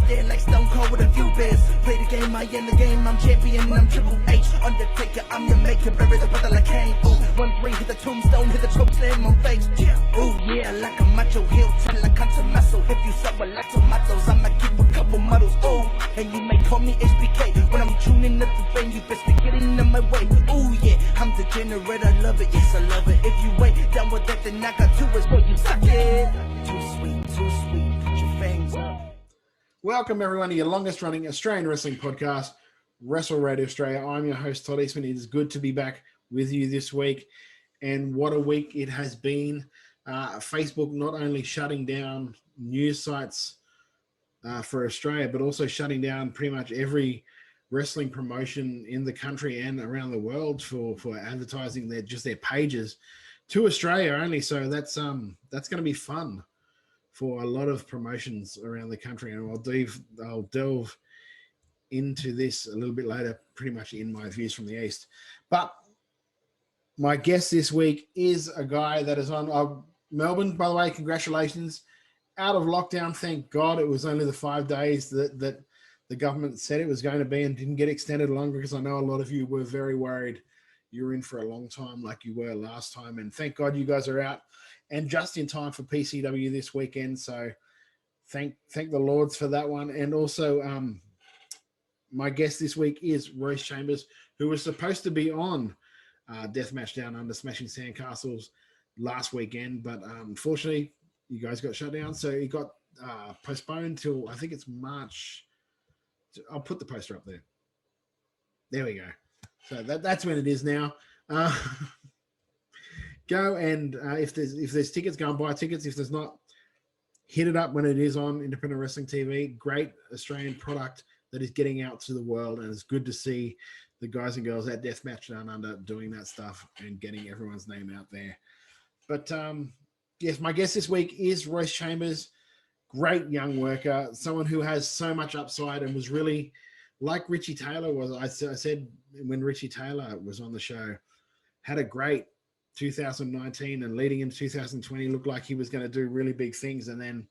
there like Stone Cold with a few beers. Play the game, I end the game, I'm champion, I'm Triple H. Undertaker, I'm your maker, bury the brother like Kane. Ooh, 1-3, hit the tombstone, hit the choke slam on face. Ooh, yeah, like a macho heel, tell like I'm muscle. If you suck with like tomatoes, I'ma keep a couple models. Ooh, and you may call me HBK. When I'm tuning up the vein, you best be getting in my way. Ooh, yeah, I'm degenerate, I love it, yes, I love it. If you wait down with that, then I got two words for you, suck it. Too sweet, put your fangs up. Welcome, everyone, to your longest-running Australian wrestling podcast, Wrestle Radio Australia. I'm your host, Todd Eastman. It is good to be back with you this week, and what a week it has been. Facebook not only shutting down news sites for Australia, but also shutting down pretty much every wrestling promotion in the country and around the world for advertising their pages to Australia only. So that's going to be fun for a lot of promotions around the country, and I'll delve into this a little bit later, pretty much in my views from the East. But my guest this week is a guy that is on Melbourne, by the way. Congratulations. Out of lockdown, thank God. It was only the 5 days that the government said it was going to be, and didn't get extended longer, because I know a lot of you were very worried you're in for a long time like you were last time. And thank God you guys are out and just in time for PCW this weekend. So thank the Lords for that one. And also my guest this week is Royce Chambers, who was supposed to be on Deathmatch Down Under Smashing Sandcastles last weekend, but unfortunately you guys got shut down, so it got postponed till, I think it's March. I'll put the poster up there. There we go. So that's when it is now. Go and if there's tickets, go and buy tickets. If there's not, hit it up when it is on Independent Wrestling TV. Great Australian product that is getting out to the world, and it's good to see the guys and girls at Deathmatch Down Under doing that stuff and getting everyone's name out there. But yes, my guest this week is Royce Chambers. Great young worker, someone who has so much upside, and was really like Richie Taylor was. I said when Richie Taylor was on the show, had a great 2019, and leading into 2020 looked like he was going to do really big things, and then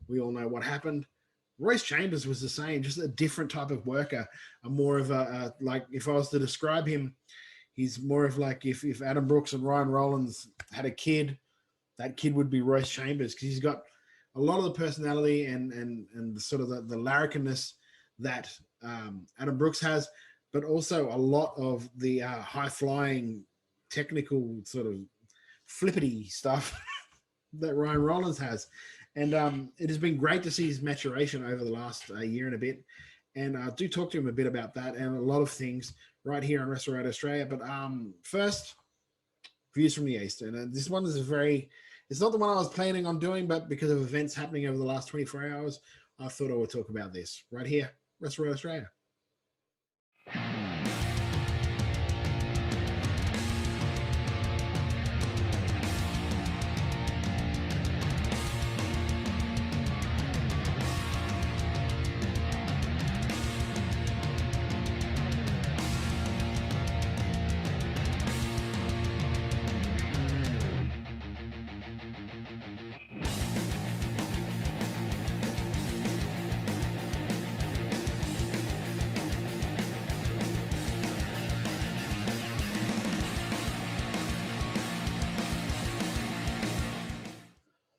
we all know what happened. Royce Chambers was the same, just a different type of worker, more of a like, if I was to describe him, he's more of like if Adam Brooks and Ryan Rollins had a kid, that kid would be Royce Chambers, because he's got a lot of the personality and sort of the larrikinness that Adam Brooks has, but also a lot of the high-flying technical sort of flippity stuff that Ryan Rollins has. And it has been great to see his maturation over the last year and a bit. And I do talk to him a bit about that and a lot of things right here on Wrestle Radio Australia. But first, views from the East. And this one is it's not the one I was planning on doing, but because of events happening over the last 24 hours, I thought I would talk about this right here, Wrestle Radio Australia.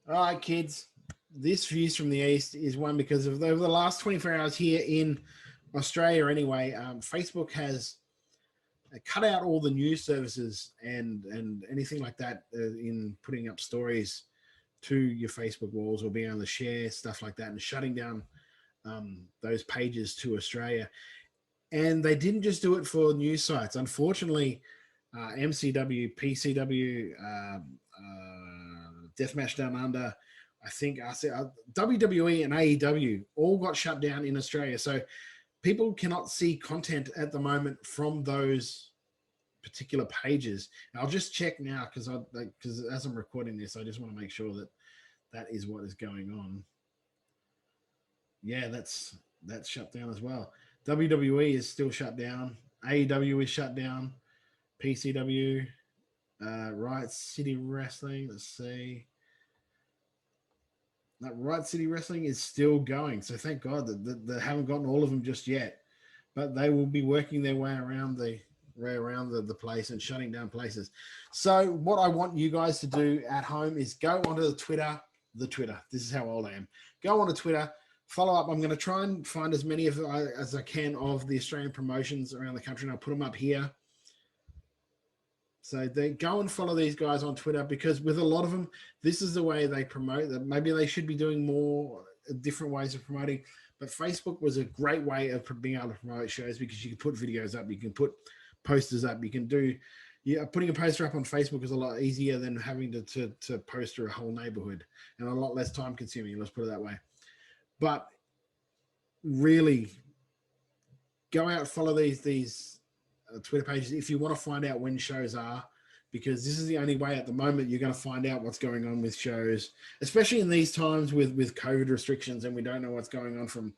All right, kids, this Views from the East is one because of over the last 24 hours here in Australia anyway, Facebook has cut out all the news services and anything like that in putting up stories to your Facebook walls or being able to share stuff like that, and shutting down those pages to Australia. And they didn't just do it for news sites. Unfortunately, MCW, PCW, Deathmatch Down Under, I think WWE and AEW all got shut down in Australia. So people cannot see content at the moment from those particular pages. And I'll just check now because as I'm recording this, I just want to make sure that is what is going on. Yeah, that's shut down as well. WWE is still shut down. AEW is shut down. PCW, Riot City Wrestling. Let's see. That Right City Wrestling is still going. So thank God that they haven't gotten all of them just yet. But they will be working their way around the place and shutting down places. So what I want you guys to do at home is go onto the Twitter. This is how old I am. Go onto Twitter, follow up. I'm going to try and find as many as I can of the Australian promotions around the country, and I'll put them up here. So they go and follow these guys on Twitter, because with a lot of them, this is the way they promote. That maybe they should be doing more different ways of promoting. But Facebook was a great way of being able to promote shows, because you can put videos up, you can put posters up, you can do. Yeah, putting a poster up on Facebook is a lot easier than having to poster a whole neighborhood, and a lot less time consuming. Let's put it that way. But really, go out, follow these Twitter pages if you want to find out when shows are, because this is the only way at the moment you're going to find out what's going on with shows, especially in these times with COVID restrictions, and we don't know what's going on from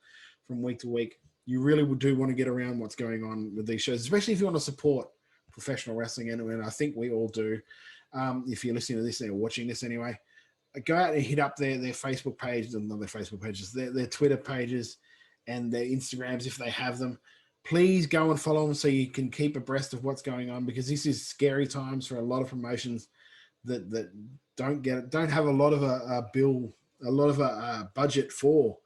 week to week. You really do want to get around what's going on with these shows, especially if you want to support professional wrestling, and I think we all do. If you're listening to this or watching this anyway, go out and hit up their Facebook page, not their Facebook pages, their Twitter pages and their Instagrams if they have them. Please go and follow them so you can keep abreast of what's going on, because this is scary times for a lot of promotions that don't have a lot of a budget for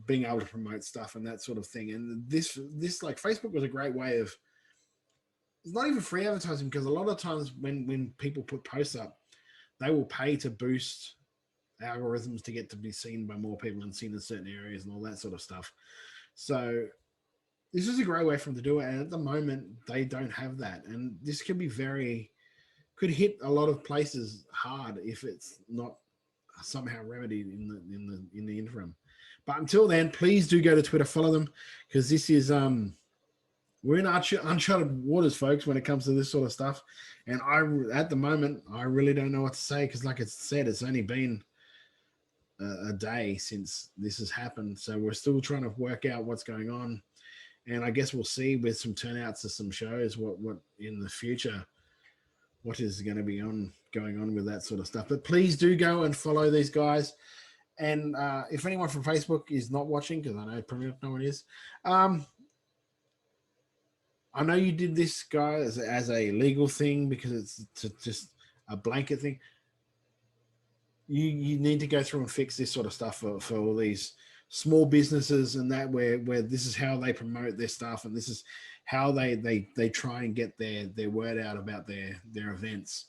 being able to promote stuff and that sort of thing. And this like Facebook was a great way of, it's not even free advertising, because a lot of times when people put posts up, they will pay to boost algorithms to get to be seen by more people and seen in certain areas and all that sort of stuff. So this is a great way for them to do it. And at the moment, they don't have that. And this could could hit a lot of places hard if it's not somehow remedied in the interim. But until then, please do go to Twitter, follow them, because this is we're in uncharted waters, folks, when it comes to this sort of stuff. And at the moment, I really don't know what to say, because like I said, it's only been a day since this has happened. So we're still trying to work out what's going on. And I guess we'll see with some turnouts of some shows what in the future, what is going to be going on with that sort of stuff. But please do go and follow these guys. And if anyone from Facebook is not watching, because I know pretty much no one is, I know you did this, guys, as a legal thing, because it's just a blanket thing. You need to go through and fix this sort of stuff for all these small businesses, and that where this is how they promote their stuff, and this is how they try and get their word out about their events,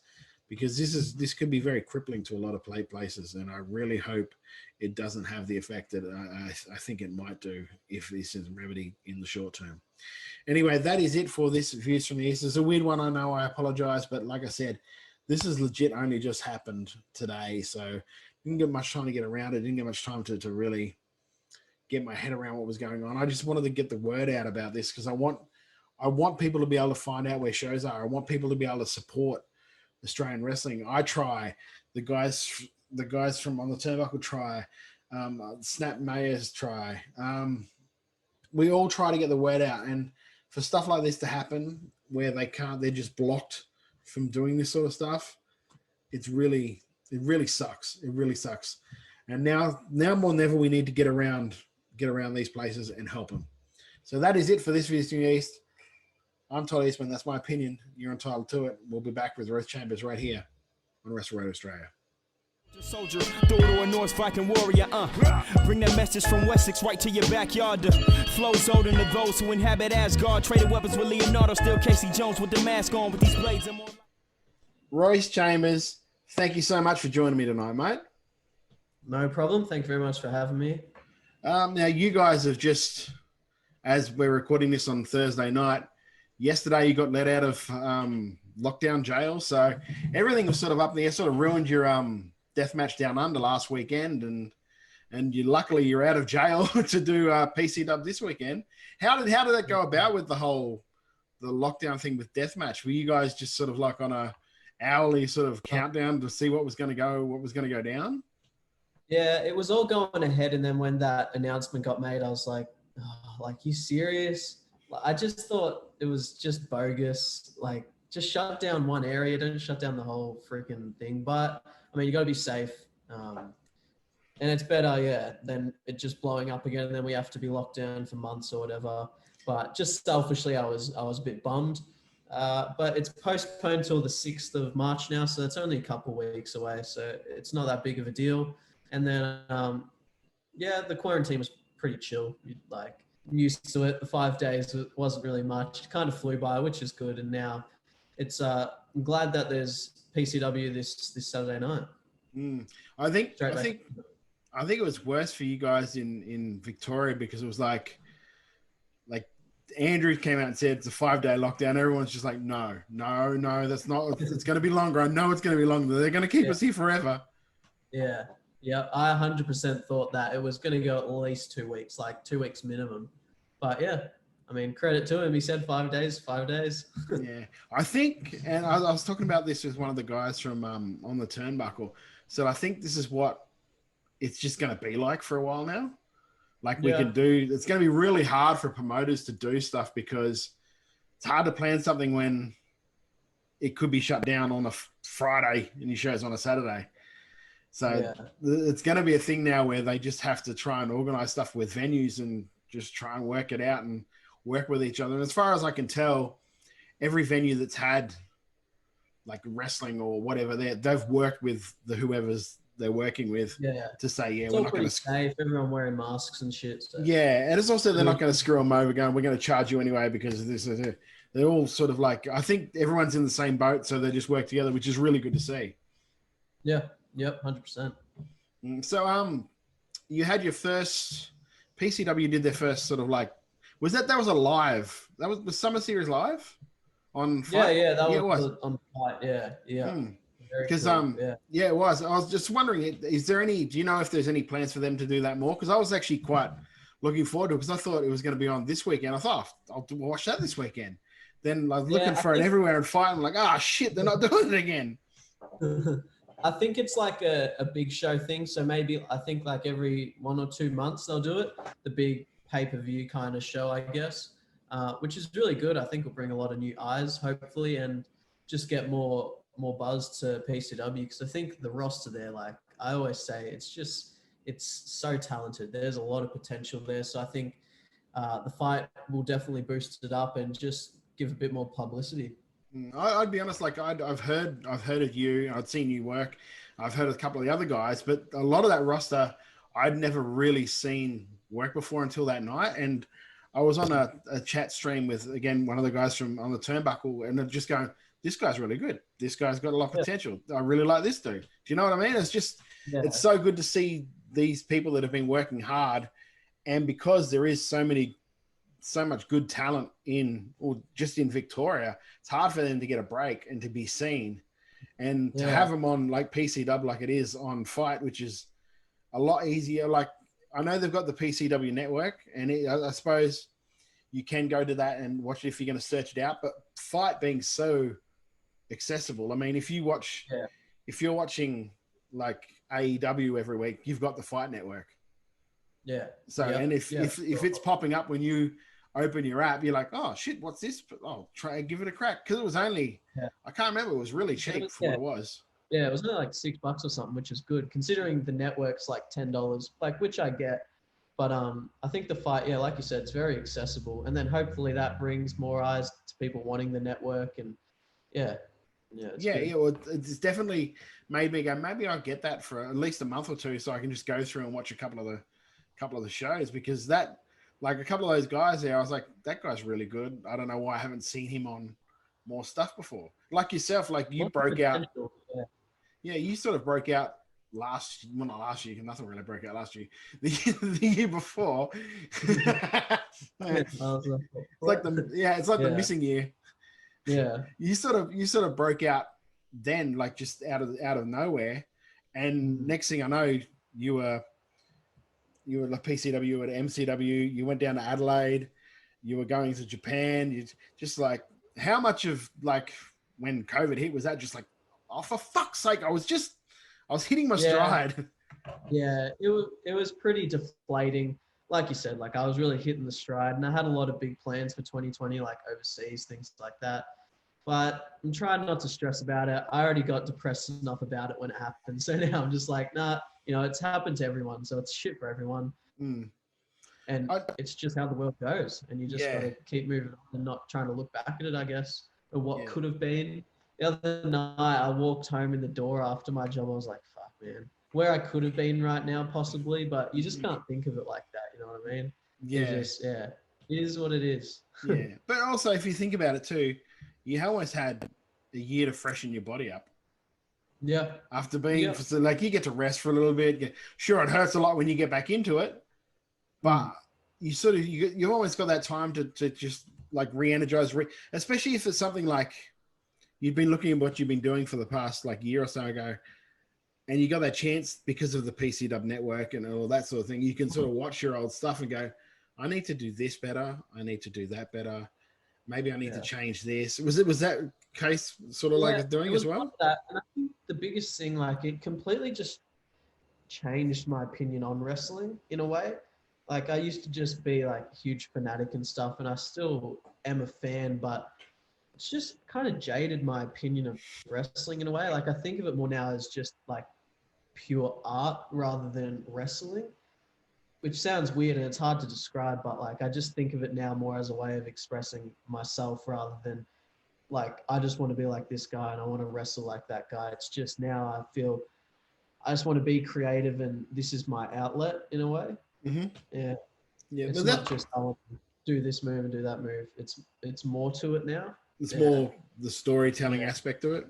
because this could be very crippling to a lot of places, and I really hope it doesn't have the effect that I think it might do if this is remedied in the short term. Anyway, that is it for this Views from the East. It's a weird one, I know, I apologize, but like I said, this is legit only just happened today, so didn't get much time to get around it, didn't get much time to really get my head around what was going on. I just wanted to get the word out about this, because I want people to be able to find out where shows are. I want people to be able to support Australian wrestling. I try. The guys from On the Turnbuckle try. Snap Mayers try. We all try to get the word out, and for stuff like this to happen where they're just blocked from doing this sort of stuff, it really sucks. It really sucks. And now more than ever, we need to get around these places and help them. So that is it for this Views from the East. I'm Todd Eastman. That's my opinion. You're entitled to it. We'll be back with Royce Chambers right here on Wrestle Radio Australia. Soldier, daughter, a North Viking warrior, bring that message from Wessex right to your backyard. Flows older than those who inhabit Asgard. Traded weapons with Leonardo, still Casey Jones with the mask on. With these blades and more. Royce Chambers, thank you so much for joining me tonight, mate. No problem. Thank you very much for having me. Now, you guys have just, as we're recording this on Thursday night, yesterday you got let out of lockdown jail, so everything was sort of up there. Sort of ruined your deathmatch down under last weekend, and luckily you're out of jail to do PC Dub this weekend. How did that go about with the lockdown thing with deathmatch? Were you guys just sort of like on a hourly sort of countdown to see what was going to go down? Yeah, it was all going ahead, and then when that announcement got made, I was like, oh, like, you serious? I just thought it was just bogus. Like, just shut down one area, don't shut down the whole freaking thing. But I mean, you got to be safe. And it's better, yeah, than it just blowing up again, and then we have to be locked down for months or whatever. But just selfishly, I was a bit bummed. But it's postponed till the 6th of March now, so it's only a couple weeks away. So it's not that big of a deal. And then, yeah, the quarantine was pretty chill. Like, I'm used to it. The 5 days wasn't really much. It kind of flew by, which is good. And now it's I'm glad that there's PCW this Saturday night. I think it was worse for you guys in Victoria because it was like Andrews came out and said it's a 5-day lockdown. Everyone's just like, no, that's not. It's going to be longer. I know it's going to be longer. They're going to keep us here forever. Yeah. I 100% thought that it was going to go at least 2 weeks, like 2 weeks minimum. But yeah, I mean, credit to him. He said 5 days, 5 days. Yeah, I think, and I was talking about this with one of the guys from on the turnbuckle. So I think this is what it's just going to be like for a while now. Like we can do, it's going to be really hard for promoters to do stuff because it's hard to plan something when it could be shut down on a Friday and your show's on a Saturday. So it's going to be a thing now where they just have to try and organize stuff with venues and just try and work it out and work with each other. And as far as I can tell, every venue that's had like wrestling or whatever, they've worked with the whoever's they're working with to say, we're not going to safe. Everyone wearing masks and shit. So. Yeah. And it's also, they're not going to screw them over going, we're going to charge you anyway because of this. They're all sort of like, I think everyone's in the same boat. So they just work together, which is really good to see. Yeah. Yep. 100%. So, you had your first PCW did their first sort of like, was that was a live, that was the Summer Series live on Fight? Yeah. That was on Fight. Yeah. Because it was. I was just wondering, is there any? Do you know if there's any plans for them to do that more? Because I was actually quite looking forward to it because I thought it was going to be on this weekend. I thought I'll watch that this weekend. Then I was looking for it everywhere and fighting like, shit, they're not doing it again. I think it's like a big show thing. So maybe I think like every 1 or 2 months they'll do it. The big pay-per-view kind of show, I guess, which is really good. I think will bring a lot of new eyes, hopefully, and just get more buzz to PCW because I think the roster there, like I always say, it's so talented. There's a lot of potential there. So I think the fight will definitely boost it up and just give a bit more publicity. I'd be honest, like I've heard of you, I'd seen you work, I've heard of a couple of the other guys, but a lot of that roster I'd never really seen work before until that night. And I was on a chat stream with, again, one of the guys from on the turnbuckle, and they're just going, this guy's really good. This guy's got a lot of potential. I really like this dude. Do you know what I mean? It's just, it's so good to see these people that have been working hard. And because there is so much good talent just in Victoria, it's hard for them to get a break and to be seen. And to have them on like PCW, like it is on Fight, which is a lot easier. Like I know they've got the PCW network and I suppose you can go to that and watch it if you're going to search it out, but Fight being so accessible. I mean, if you're watching like AEW every week, you've got the Fight network. Yeah. So, and if it's popping up when you open your app, you're like, oh shit, what's this? Oh, try and give it a crack. Cause it was only, I can't remember. It was really cheap for what it was. Yeah. It was only like $6 or something, which is good considering the network's like $10, like, which I get. But I think the Fight, like you said, it's very accessible. And then hopefully that brings more eyes to people wanting the network and well, it's definitely made me go, maybe I'll get that for at least a month or two so I can just go through and watch a couple of the shows because that, like a couple of those guys there, I was like, that guy's really good. I don't know why I haven't seen him on more stuff before. Like yourself, like you broke out. Yeah, you sort of broke out not last year, nothing really broke out last year. The year before. It's like the missing year. Yeah. You sort of broke out then, like just out of nowhere. And next thing I know, you were like PCW, you were at MCW, you went down to Adelaide, you were going to Japan. You just like, how much of like when COVID hit, was that just like, oh, for fuck's sake, I was hitting my stride. Yeah, it was pretty deflating. Like you said, like I was really hitting the stride and I had a lot of big plans for 2020, like overseas, things like that. But I'm trying not to stress about it. I already got depressed enough about it when it happened. So now I'm just like, nah, it's happened to everyone. So it's shit for everyone. Mm. And it's just how the world goes. And you just got to keep moving on and not trying to look back at it, I guess, or what could have been. The other night, I walked home in the door after my job. I was like, fuck, man, where I could have been right now, possibly. But you just can't think of it like that. You know what I mean? Yeah. It is what it is. Yeah. But also, if you think about it too, you almost had a year to freshen your body up. Yeah. After being, so like, you get to rest for a little bit. Sure, it hurts a lot when you get back into it, but you sort of, you've almost got that time to just like re-energize, especially if it's something like you've been looking at what you've been doing for the past like year or so ago, and you got that chance because of the PCW network and all that sort of thing. You can sort of watch your old stuff and go, I need to do this better. I need to do that better. Maybe I need to change this. Was that case sort of like doing as well? That. And I think the biggest thing, like, it completely just changed my opinion on wrestling in a way. Like, I used to just be like a huge fanatic and stuff, and I still am a fan, but it's just kind of jaded my opinion of wrestling in a way. Like, I think of it more now as just like pure art rather than wrestling, which sounds weird and it's hard to describe, but like, I just think of it now more as a way of expressing myself rather than like, I just want to be like this guy and I want to wrestle like that guy. It's just now I feel I just want to be creative and this is my outlet in a way. Mm-hmm. Yeah. It's but not just, I want to do this move and do that move. It's more to it now. It's more the storytelling aspect of it.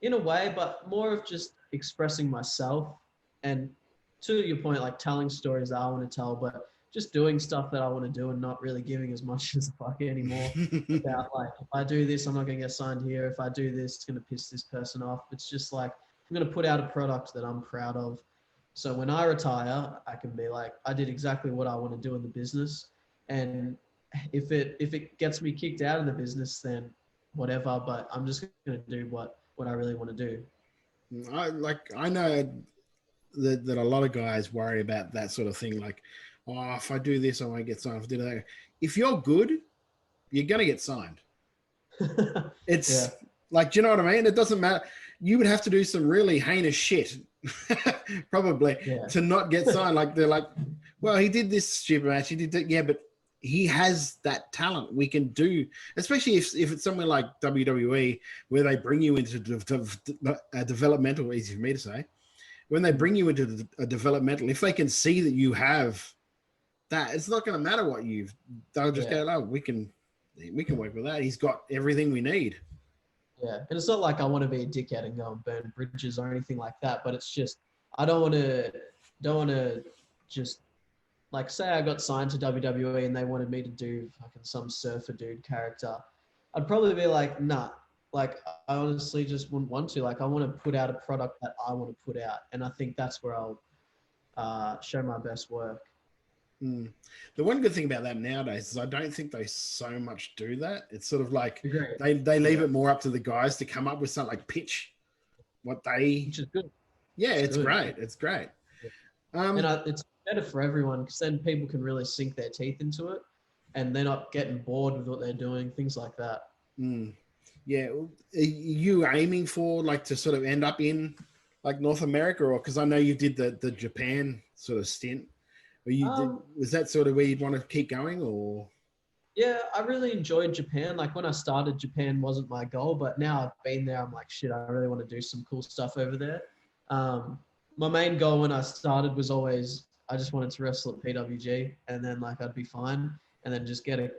In a way, but more of just expressing myself and, to your point, like telling stories that I want to tell, but just doing stuff that I want to do and not really giving as much as a fuck anymore about like, if I do this, I'm not going to get signed here. If I do this, it's going to piss this person off. It's just like, I'm going to put out a product that I'm proud of. So when I retire, I can be like, I did exactly what I want to do in the business. And if it gets me kicked out of the business, then whatever, but I'm just going to do what I really want to do. I know that a lot of guys worry about that sort of thing. Like, oh, if I do this, I won't get signed. If I do that, if you're good, you're going to get signed. It's like, do you know what I mean? It doesn't matter. You would have to do some really heinous shit probably to not get signed. Like, they're like, well, he did this stupid match. He did that. Yeah, but he has that talent. We can do, especially if it's somewhere like WWE where they bring you into a developmental, easy for me to say, when they bring you into a developmental, if they can see that you have that, it's not going to matter what they'll just go, oh, we can work with that. He's got everything we need. Yeah. And it's not like I want to be a dickhead and go and burn bridges or anything like that, but it's just, I don't want to just, like, say I got signed to WWE and they wanted me to do fucking some surfer dude character. I'd probably be like, nah. Like, I honestly just wouldn't want to. Like, I want to put out a product that I want to put out. And I think that's where I'll show my best work. The one good thing about that nowadays is I don't think they so much do that. It's sort of like they leave it more up to the guys to come up with something, like pitch what they... Which is good. Yeah, it's great. It's great. Yeah. It's better for everyone because then people can really sink their teeth into it and they're not getting bored with what they're doing, things like that. Yeah. Are you aiming for like to sort of end up in like North America, or because I know you did the Japan sort of stint? Was that sort of where you'd want to keep going, or? Yeah, I really enjoyed Japan. Like, when I started, Japan wasn't my goal, but now I've been there, I'm like, shit, I really want to do some cool stuff over there. My main goal when I started was always, I just wanted to wrestle at PWG and then like I'd be fine and then just get a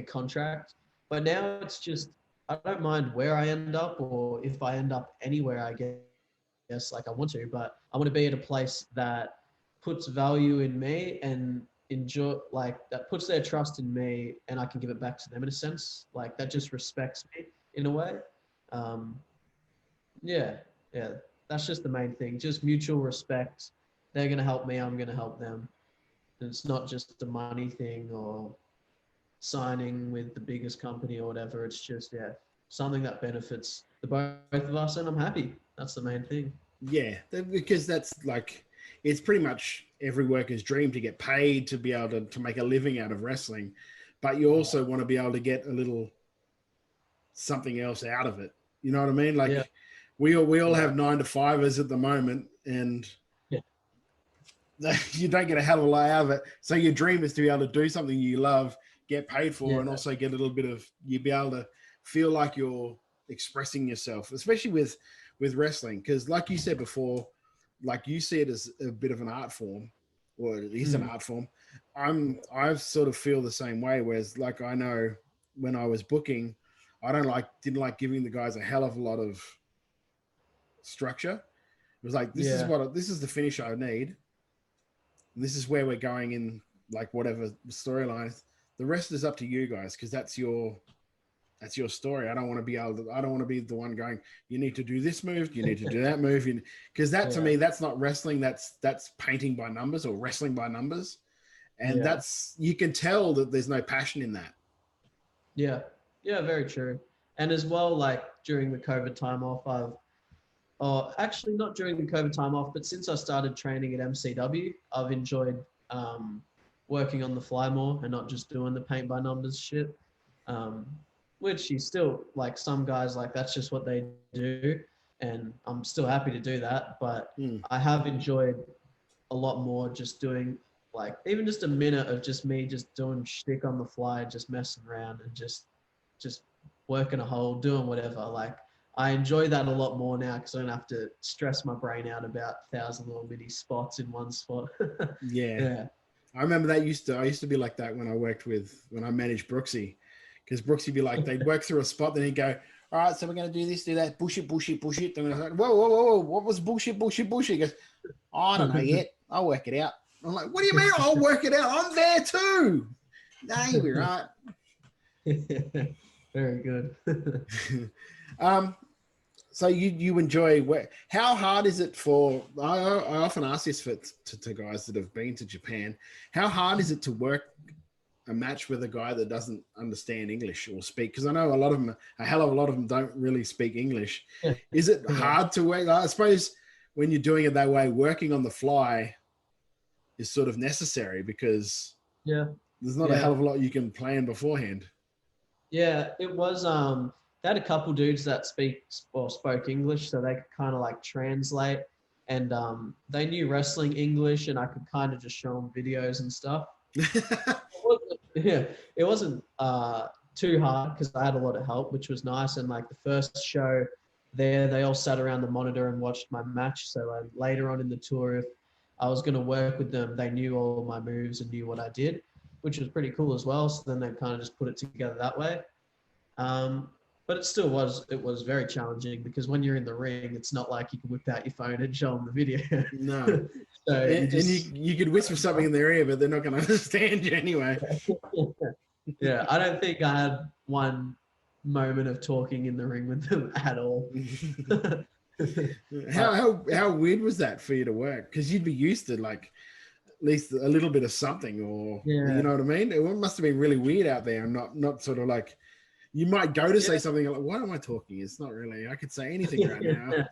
contract. But now it's just, I don't mind where I end up, or if I end up anywhere, I guess like I want to, but I want to be at a place that puts value in me and enjoy, like that puts their trust in me and I can give it back to them in a sense, like that just respects me in a way. That's just the main thing, just mutual respect. They're going to help me, I'm going to help them. And it's not just a money thing or signing with the biggest company or whatever. It's just, something that benefits the both of us, and I'm happy. That's the main thing. Yeah, because that's like, it's pretty much every worker's dream to get paid, to be able to make a living out of wrestling. But you also want to be able to get a little something else out of it. You know what I mean? Like Yeah. we all have 9 to 5ers at the moment, and you don't get a hell of a lot out of it. So your dream is to be able to do something you love, get paid for, and also get a little bit of, you be able to feel like you're expressing yourself, especially with wrestling. Because like you said before, like you see it as a bit of an art form, or it is an art form. I sort of feel the same way. Whereas like I know when I was booking, I didn't like giving the guys a hell of a lot of structure. It was like, this is the finish I need. This is where we're going in, like whatever storyline. The rest is up to you guys, because that's your story. I don't want to be the one going, you need to do this move, you need to do that move, because that to me, that's not wrestling. That's painting by numbers or wrestling by numbers, and that's, you can tell that there's no passion in that. Yeah, very true. And as well, like during the COVID time off, actually not during the COVID time off, but since I started training at MCW, I've enjoyed working on the fly more and not just doing the paint by numbers shit. Which you still, like some guys, like that's just what they do. And I'm still happy to do that. But I have enjoyed a lot more just doing, like, even just a minute of just me just doing shtick on the fly, just messing around and just working a hole, doing whatever. Like, I enjoy that a lot more now because I don't have to stress my brain out about 1,000 little mini spots in one spot. Yeah. I remember that I used to be like that when I managed Brooksy, because Brooksy would be like, they'd work through a spot, then he'd go, all right, so we're going to do this, do that, bullshit. Then I was like, whoa, what was bullshit? He goes, oh, I don't know yet. I'll work it out. I'm like, what do you mean I'll work it out? I'm there too. No, you'll be right. Very good. So you enjoy, how hard is it for, I often ask this to guys that have been to Japan, how hard is it to work a match with a guy that doesn't understand English or speak? Because I know a hell of a lot of them don't really speak English. Is it hard to work? I suppose when you're doing it that way, working on the fly is sort of necessary, because there's not a hell of a lot you can plan beforehand. Yeah, it was, they had a couple dudes that spoke English, so they could kind of like translate, and they knew wrestling English, and I could kind of just show them videos and stuff. It wasn't too hard because I had a lot of help, which was nice. And like the first show there, they all sat around the monitor and watched my match. So later on in the tour, if I was going to work with them, they knew all my moves and knew what I did, which was pretty cool as well. So then they kind of just put it together that way. But it was very challenging, because when you're in the ring, it's not like you can whip out your phone and show them the video. No. So you could whisper something in their ear, but they're not going to understand you anyway. Yeah, I don't think I had one moment of talking in the ring with them at all. How weird was that for you to work? Because you'd be used to like at least a little bit of something, or you know what I mean? It must have been really weird out there, and not sort of like, you might go to say something like, why am I talking? It's not really, I could say anything right now.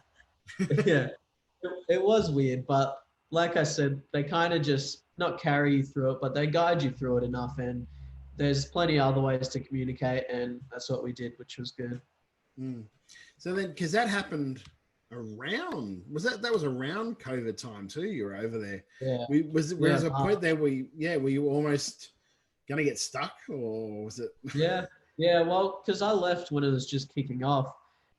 It was weird, but like I said, they kind of just not carry you through it, but they guide you through it enough. And there's plenty of other ways to communicate, and that's what we did, which was good. So then, because that happened around, that was around COVID time too, you were over there. Yeah. Was a point there were you almost going to get stuck, or was it? Yeah, well, because I left when it was just kicking off.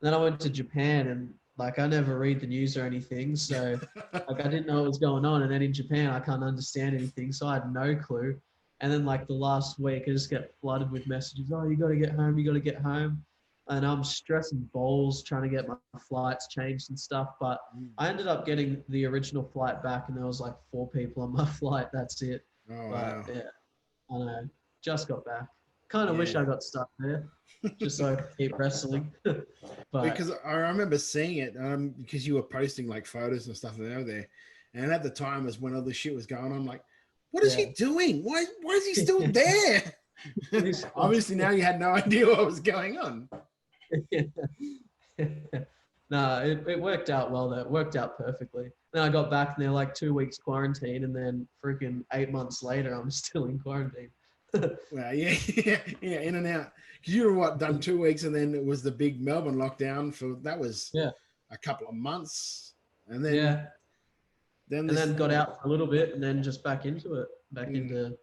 And then I went to Japan, and like I never read the news or anything, so like I didn't know what was going on. And then in Japan, I can't understand anything, so I had no clue. And then like the last week, I just get flooded with messages. Oh, you got to get home. And I'm stressing balls trying to get my flights changed and stuff. But I ended up getting the original flight back, and there was like 4 people on my flight. That's it. Oh, wow. Yeah, I know. Just got back. Kind of wish I got stuck there, just so I could keep wrestling. But because I remember seeing it, because you were posting like photos and stuff over there, and at the time, as when all this shit was going on, I'm like, what is he doing? Why is he still there? Obviously, now you had no idea what was going on. No, it worked out well. Though. It worked out perfectly. Then I got back, and they're like 2 weeks quarantine, and then freaking 8 months later, I'm still in quarantine. Well, yeah, yeah, in and out. Because you were done 2 weeks, and then it was the big Melbourne lockdown that was a couple of months, and then then got out for a little bit, and then just back into it, into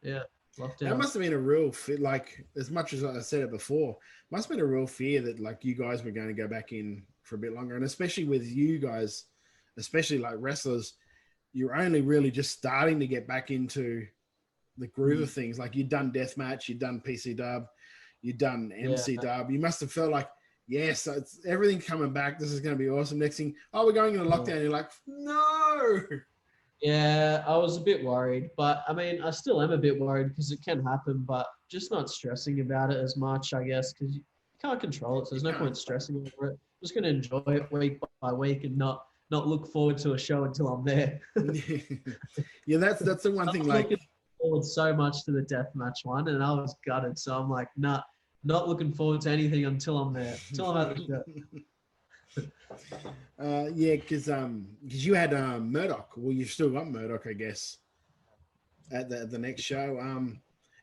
lockdown. That must have been a real fit. Like, as much as I said it before, must have been a real fear that like you guys were going to go back in for a bit longer, and especially with you guys, especially like wrestlers, you're only really just starting to get back into the groove of things. Like, you'd done deathmatch, you'd done PC dub, you'd done MC dub. You must have felt like, yes, it's everything coming back. This is going to be awesome. Next thing, we're going into lockdown. You're like, no. Yeah, I was a bit worried, but I mean, I still am a bit worried because it can happen, but just not stressing about it as much, I guess, because you can't control it. So there's no point stressing over it. I'm just going to enjoy it week by week and not look forward to a show until I'm there. Yeah, that's the one thing. Like, looking forward so much to the deathmatch one, and I was gutted. So I'm like, nah, not looking forward to anything until I'm there, until I'm at the show. Yeah, because you had Murdoch. Well, you've still got Murdoch, I guess, at the next show.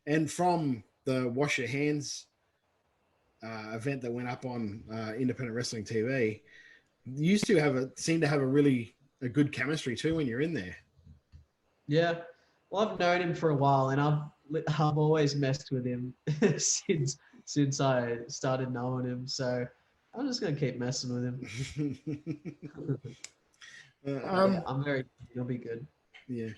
And from the Wash Your Hands event that went up on Independent Wrestling TV, you used to seem to have a good chemistry too when you're in there. Yeah, well, I've known him for a while, and I've always messed with him since I started knowing him. So I'm just gonna keep messing with him. I'm very. He'll be good. Yeah,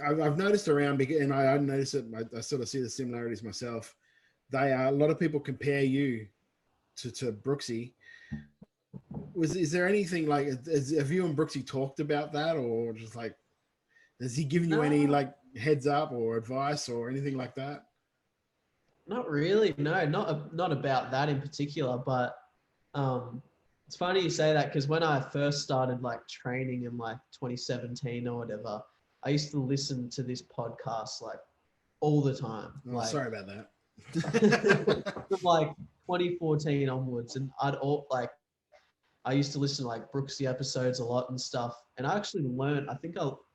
I've noticed around, and I noticed it. I sort of see the similarities myself. A lot of people compare you to Brooksy. Is there anything like? Have you and Brooksy talked about that, or just like, has he given you any like heads up or advice or anything like that? Not really. No, not about that in particular. But it's funny you say that, because when I first started like training in like 2017 or whatever, I used to listen to this podcast like all the time. Oh, sorry about that. From like 2014 onwards, and I used to listen to like Brooksy episodes a lot and stuff. And I actually learned.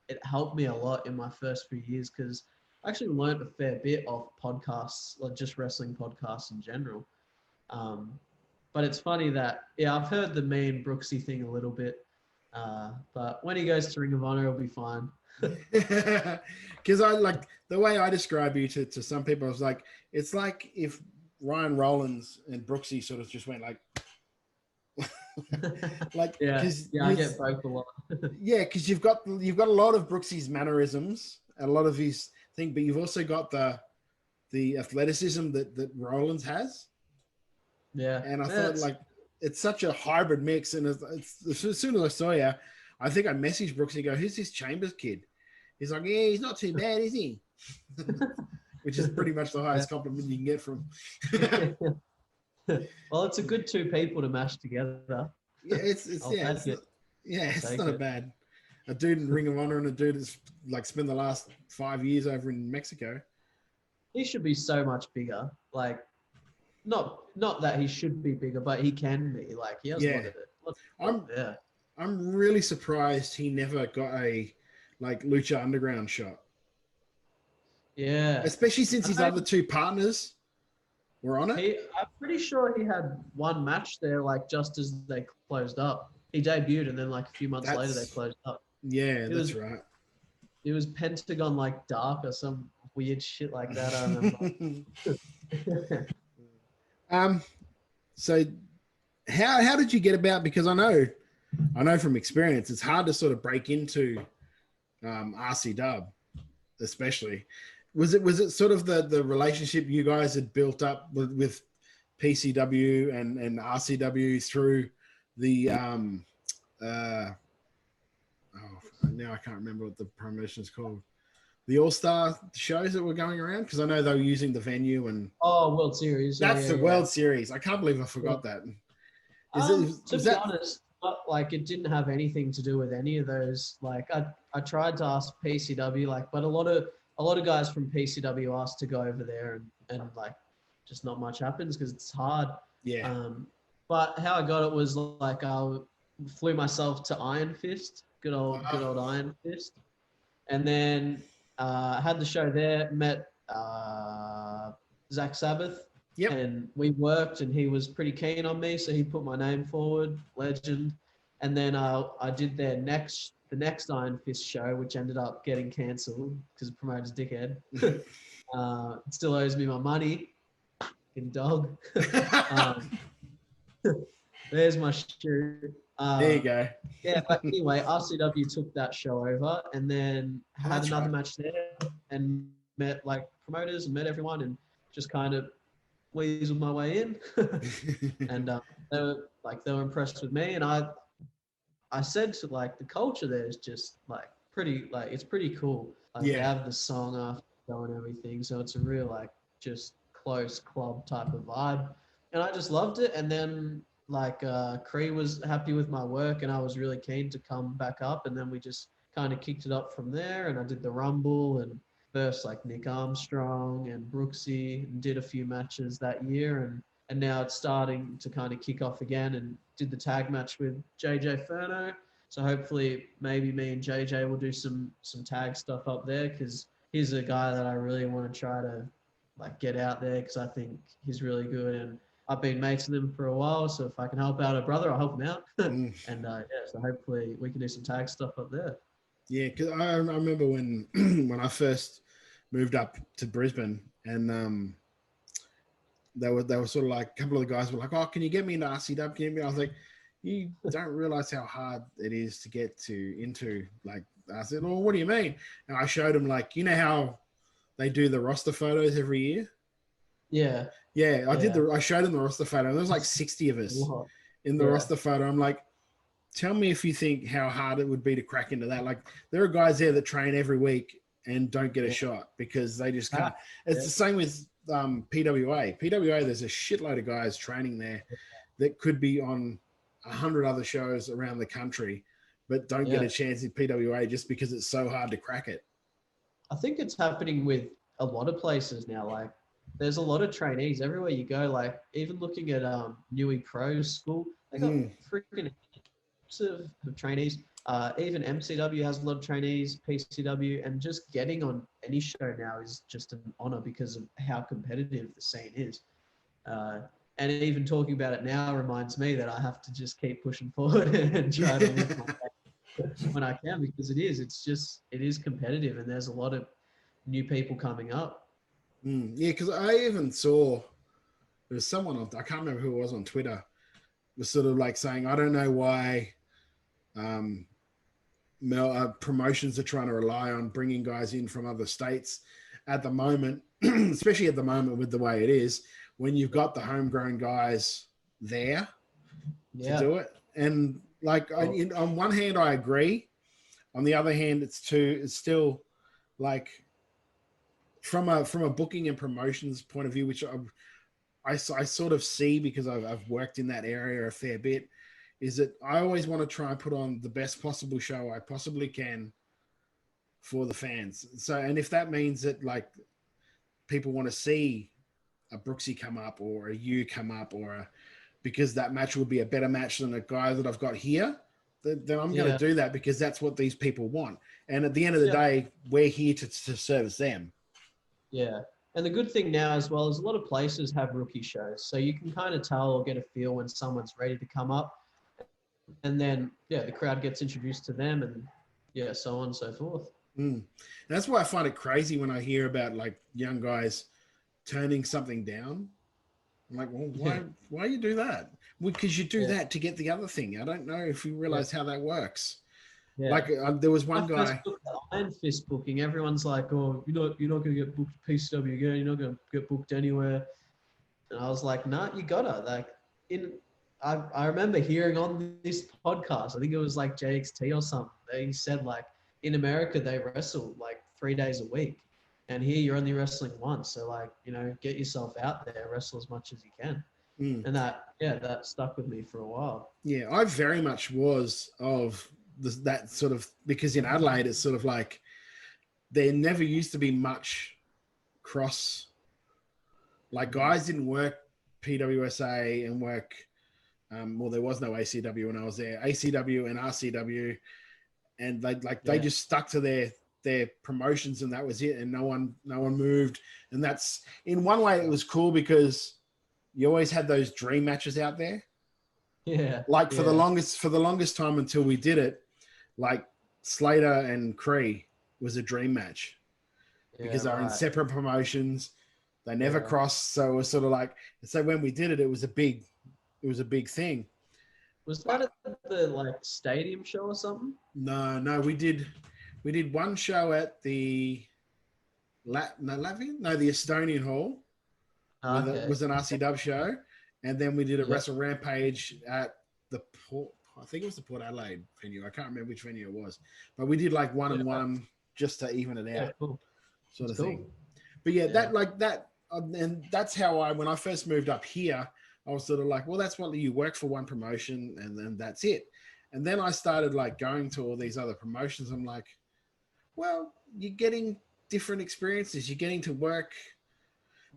It helped me a lot in my first few years, because I actually learned a fair bit of podcasts, like just wrestling podcasts in general. But it's funny that, I've heard the main Brooksy thing a little bit. But when he goes to Ring of Honor, he'll be fine. Because I like the way I describe you to some people. I was like, it's like if Ryan Rollins and Brooksy sort of just went like, like, I get both a lot. Yeah, because you've got a lot of Brooksy's mannerisms and a lot of his thing, but you've also got the athleticism that Rollins has. Yeah, and I thought like it's such a hybrid mix. And it's as soon as I saw you, I think I messaged Brooksy and go, "Who's this Chambers kid?" He's like, "Yeah, he's not too bad, is he?" Which is pretty much the highest compliment you can get from. Well, it's a good two people to mash together. Yeah, it's not a bad. A dude in Ring of Honor and a dude that's like spent the last 5 years over in Mexico. He should be so much bigger. Like, not that he should be bigger, but he can be. Like, he has I'm really surprised he never got a like Lucha Underground shot. Yeah, especially since his other two partners were on it. I'm pretty sure he had one match there, like just as they closed up. He debuted, and then like a few months later they closed up. Yeah, that's right. It was Pentagon like Dark or some weird shit like that. I remember. So how did you get about? Because I know from experience, it's hard to sort of break into RC Dub, especially. Was it sort of the relationship you guys had built up with PCW and RCW through the now I can't remember what the promotion is called, the All-Star shows that were going around, because I know they were using the venue and World Series. That's the World Series. I can't believe I forgot that. To be honest, like it didn't have anything to do with any of those. Like I tried to ask PCW, like, but a lot of guys from PCW asked to go over there, and like just not much happens because it's hard. Yeah. But how I got it was like I flew myself to Iron Fist, good old Iron Fist, and then had the show there. Met Zach Sabbath. Yep. And we worked, and he was pretty keen on me, so he put my name forward. Legend. And then I did the next Iron Fist show, which ended up getting cancelled because the promoter's dickhead. It still owes me my money. Fucking dog. There's my shoe. There you go. Yeah, but anyway, RCW took that show over, and then had another match there, and met like promoters and met everyone, and just kind of weaseled my way in. And they were impressed with me, and I said to like the culture there is just like pretty, like it's pretty cool. Like they have the song after the show and everything, so it's a real like just close club type of vibe, and I just loved it. And then like Cree was happy with my work, and I was really keen to come back up, and then we just kind of kicked it up from there. And I did the Rumble and versus like Nick Armstrong and Brooksy, and did a few matches that year, and now it's starting to kind of kick off again, and did the tag match with JJ Furno. So hopefully maybe me and JJ will do some tag stuff up there, because he's a guy that I really want to try to like get out there, because I think he's really good, and I've been mates with him for a while. So if I can help out a brother, I'll help him out. And so hopefully we can do some tag stuff up there. Yeah, because I remember when when I first moved up to Brisbane, and they were sort of like, a couple of the guys were like, "Oh, can you get me into RCW?" I was like, "You don't realize how hard it is to get into." Like, I said, "Oh, what do you mean?" And I showed them, like, you know how they do the roster photos every year. Yeah. Yeah, I showed them the roster photo, and there was like 60 of us in the roster photo. I'm like, tell me if you think how hard it would be to crack into that. Like, there are guys there that train every week and don't get a shot because they just can't. It's the same with PWA. PWA, there's a shitload of guys training there that could be on 100 other shows around the country, but don't get a chance in PWA just because it's so hard to crack it. I think it's happening with a lot of places now. Like, there's a lot of trainees everywhere you go. Like, even looking at Newey Pro School, they got freaking heaps of trainees. Even MCW has a lot of trainees, PCW, and just getting on any show now is just an honor because of how competitive the scene is. And even talking about it now reminds me that I have to just keep pushing forward and try to lift my game when I can, because it is competitive, and there's a lot of new people coming up. Yeah, because I even saw there was someone I can't remember who it was on Twitter, was sort of like saying, I don't know why promotions are trying to rely on bringing guys in from other states at the moment, especially at the moment with the way it is, when you've got the homegrown guys there to do it. And like, on one hand, I agree. On the other hand, it's still like, from a booking and promotions point of view, which I sort of see because I've worked in that area a fair bit, is that I always want to try and put on the best possible show I possibly can for the fans. So, and if that means that like people want to see a Brooksy come up or a U come up, because that match would be a better match than a guy that I've got here, then I'm going to do that, because that's what these people want. And at the end of the day, we're here to service them. Yeah. And the good thing now as well is a lot of places have rookie shows. So you can kind of tell or get a feel when someone's ready to come up. And then, the crowd gets introduced to them, and so on and so forth. And that's why I find it crazy when I hear about like young guys turning something down. I'm like, well, why you do that? Because you do that to get the other thing. I don't know if you realize how that works. Yeah. Like there was one guy. Iron Fist booking. Everyone's like, "Oh, you're not going to get booked PCW again. You're not going to get booked anywhere." And I was like, "Nah, you gotta." Like, I remember hearing on this podcast, I think it was like JXT or something. They said like in America they wrestle like 3 days a week, and here you're only wrestling once. So like, get yourself out there, wrestle as much as you can. And that stuck with me for a while. Yeah, I very much was of that sort of, because in Adelaide it's sort of like there never used to be much cross, like guys didn't work PWSA and work there was no ACW when I was there, ACW and RCW, and they just stuck to their their promotions and that was it, and no one moved. And that's, in one way, it was cool because you always had those dream matches out there. Yeah. Like for the longest time until we did it, like Slater and Cree was a dream match because they're in separate promotions. They never crossed, so it was sort of like. So when we did it, it was a big thing. Was that at the like stadium show or something? No, we did one show at the the Estonian Hall. Okay. It was an RC Dub show, and then we did a Wrestle Rampage at the Port. I think it was the Port Adelaide venue. I can't remember which venue it was, but we did like one and one just to even it out, sort of thing. But that and that's how when I first moved up here, I was sort of like, well, that's what you work for, one promotion, and then that's it. And then I started like going to all these other promotions. I'm like, well, you're getting different experiences. You're getting to work.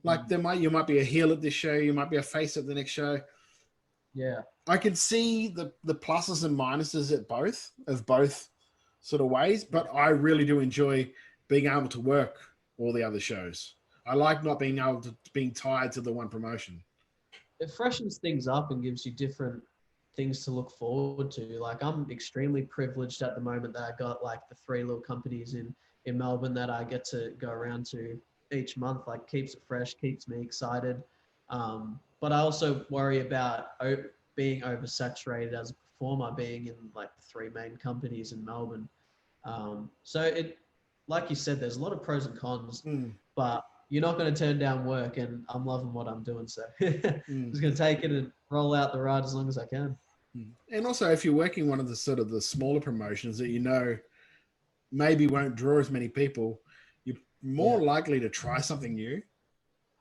Like you might be a heel at this show. You might be a face at the next show. Yeah. I can see the pluses and minuses of both sort of ways, but I really do enjoy being able to work all the other shows. I like not being tied to the one promotion. It freshens things up and gives you different things to look forward to. Like, I'm extremely privileged at the moment that I got like the 3 little companies in Melbourne that I get to go around to each month. Like, keeps it fresh, keeps me excited. But I also worry about being oversaturated as a performer, being in like the 3 main companies in Melbourne. So it, like you said, there's a lot of pros and cons, but you're not going to turn down work, and I'm loving what I'm doing. So I'm just going to take it and roll out the ride as long as I can. And also, if you're working one of the sort of the smaller promotions that maybe won't draw as many people, you're more likely to try something new.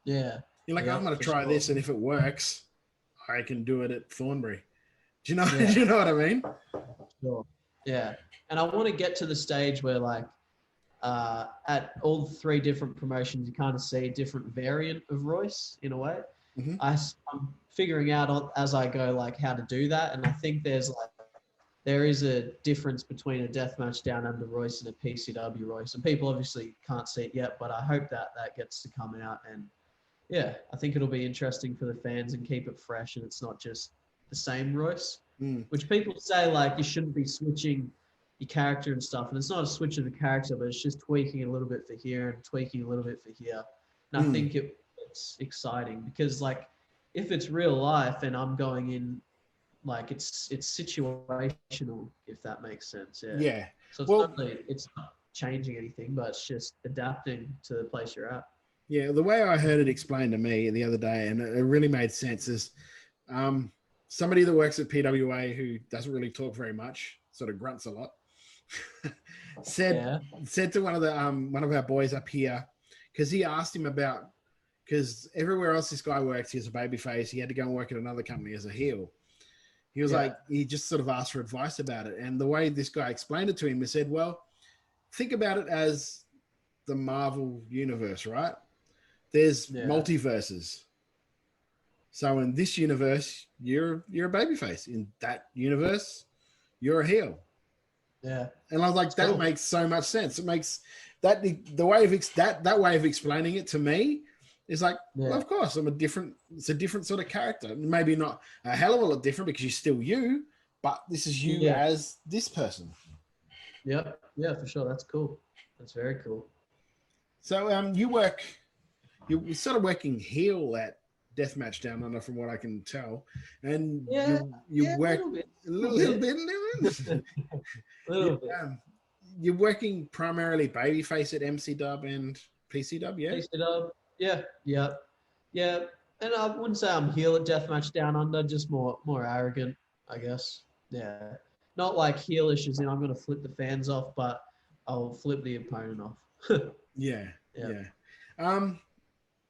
Yeah. You're like, I'm going to try this, and if it works, I can do it at Thornbury. Do you know? Yeah. Do you know what I mean? Sure. Yeah. And I want to get to the stage where, like, at all 3 different promotions, you kind of see a different variant of Royce in a way. Mm-hmm. I'm figuring out as I go, like, how to do that. And I think there is a difference between a deathmatch down under Royce and a PCW Royce. And people obviously can't see it yet, but I hope that gets to come out. And yeah, I think it'll be interesting for the fans and keep it fresh. And it's not just the same Royce, which people say, like, you shouldn't be switching your character and stuff. And it's not a switch of the character, but it's just tweaking a little bit for here and tweaking a little bit for here. And I think it's exciting because, like, if it's real life and I'm going in, like, it's situational, if that makes sense. Yeah. So it's not changing anything, but it's just adapting to the place you're at. Yeah. The way I heard it explained to me the other day, and it really made sense, is somebody that works at PWA who doesn't really talk very much, sort of grunts a lot, said to one of our boys up here, because he asked him about, because everywhere else this guy works, he's a babyface. He had to go and work at another company as a heel. He was like, he just sort of asked for advice about it. And the way this guy explained it to him, he said, well, think about it as the Marvel universe, right? There's multiverses. So in this universe, you're a babyface. In that universe, you're a heel. Yeah. And I was like, that makes so much sense. It makes that the way of that way of explaining it to me is like, well, of course, it's a different sort of character. Maybe not a hell of a lot different because you're still you, but this is you as this person. Yep. Yeah, for sure. That's cool. That's very cool. So you're sort of working heel at Deathmatch Down Under, from what I can tell, and you work a little bit. You're working primarily babyface at MC Dub and PC Dub, yeah? PC Dub, yeah. And I wouldn't say I'm heel at Deathmatch Down Under, just more arrogant, I guess. Yeah. Not like heelish as in I'm going to flip the fans off, but I'll flip the opponent off. Yeah.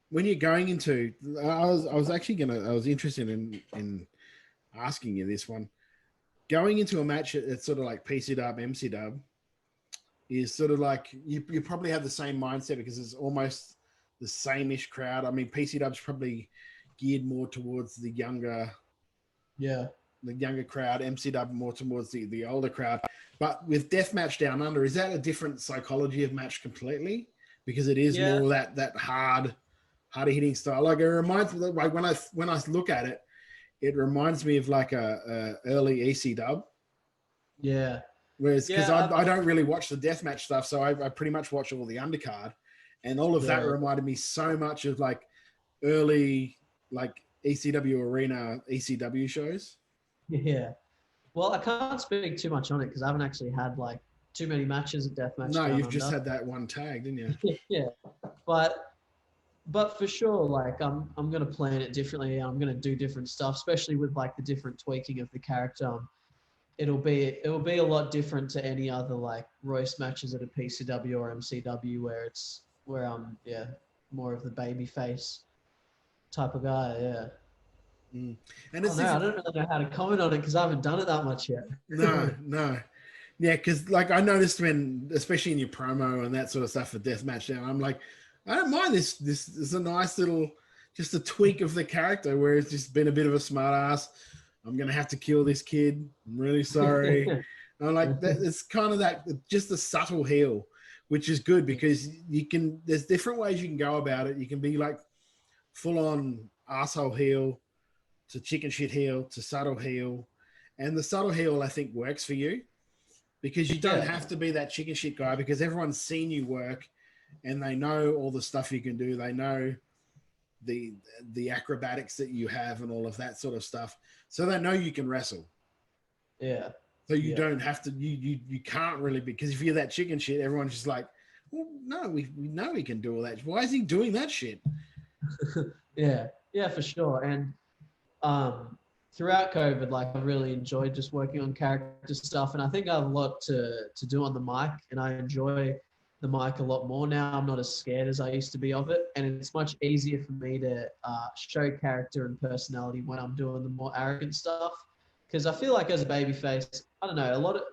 When you're going into, I was interested in asking you this one. Going into a match at sort of like PC Dub, MC Dub, is sort of like you probably have the same mindset because it's almost the same-ish crowd. I mean, PC Dub's probably geared more towards the younger crowd. MC Dub more towards the older crowd. But with Deathmatch Down Under, is that a different psychology of match completely? Because it is more that harder hitting style. Like it reminds me, like when I look at it, it reminds me of like a early EC dub. Yeah. Whereas because I don't really watch the deathmatch stuff, so I pretty much watch all the undercard, and all of that reminded me so much of like early like ECW arena ECW shows. Yeah. Well, I can't speak too much on it because I haven't actually had like too many matches at Deathmatch. No, you've just had that one tag, didn't you? Yeah. But for sure, like I'm gonna plan it differently. I'm gonna do different stuff, especially with like the different tweaking of the character. It'll be a lot different to any other like Royce matches at a PCW or MCW where I'm more of the baby face type of guy. Yeah. And I don't really know how to comment on it because I haven't done it that much yet. No. Yeah, because like I noticed when, especially in your promo and that sort of stuff for Deathmatch Down, I'm like, I don't mind this. This is a nice little, just a tweak of the character where it's just been a bit of a smart ass. I'm gonna have to kill this kid. I'm really sorry. I'm like, that, it's kind of that, just a subtle heel, which is good because there's different ways you can go about it. You can be like full on asshole heel to chicken shit heel to subtle heel. And the subtle heel, I think, works for you because you don't have to be that chicken shit guy because everyone's seen you work and they know all the stuff you can do. They know the acrobatics that you have and all of that sort of stuff. So they know you can wrestle. Yeah. So you don't have to, you can't really, because if you're that chicken shit, everyone's just like, well, no, we know he can do all that. Why is he doing that shit? Yeah, for sure. And throughout COVID, like I really enjoyed just working on character stuff. And I think I have a lot to do on the mic and I enjoy the mic a lot more now. I'm not as scared as I used to be of it. And it's much easier for me to show character and personality when I'm doing the more arrogant stuff. Because I feel like as a babyface, I don't know, a lot of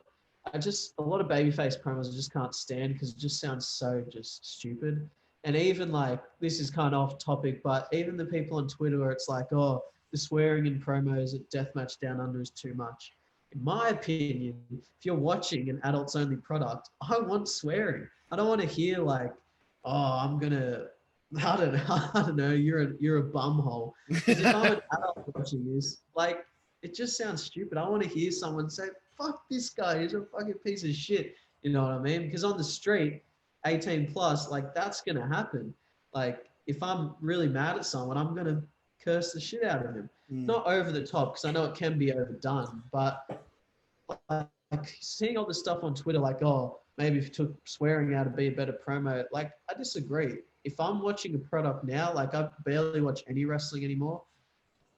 babyface promos I just can't stand because it just sounds so just stupid. And even like, this is kind of off topic, but even the people on Twitter where it's like, oh, the swearing in promos at Deathmatch Down Under is too much. In my opinion, if you're watching an adults only product, I want swearing. I don't want to hear like, oh, I don't know, you're a bumhole. Because if I'm an adult watching this, like, it just sounds stupid. I want to hear someone say, fuck this guy, he's a fucking piece of shit. You know what I mean? Because on the street, 18 plus, like that's going to happen. Like if I'm really mad at someone, I'm going to curse the shit out of him. Not over the top, because I know it can be overdone, but like seeing all this stuff on Twitter, like, oh, maybe if you took swearing out to be a better promo, like I disagree. If I'm watching a product now, like I barely watch any wrestling anymore.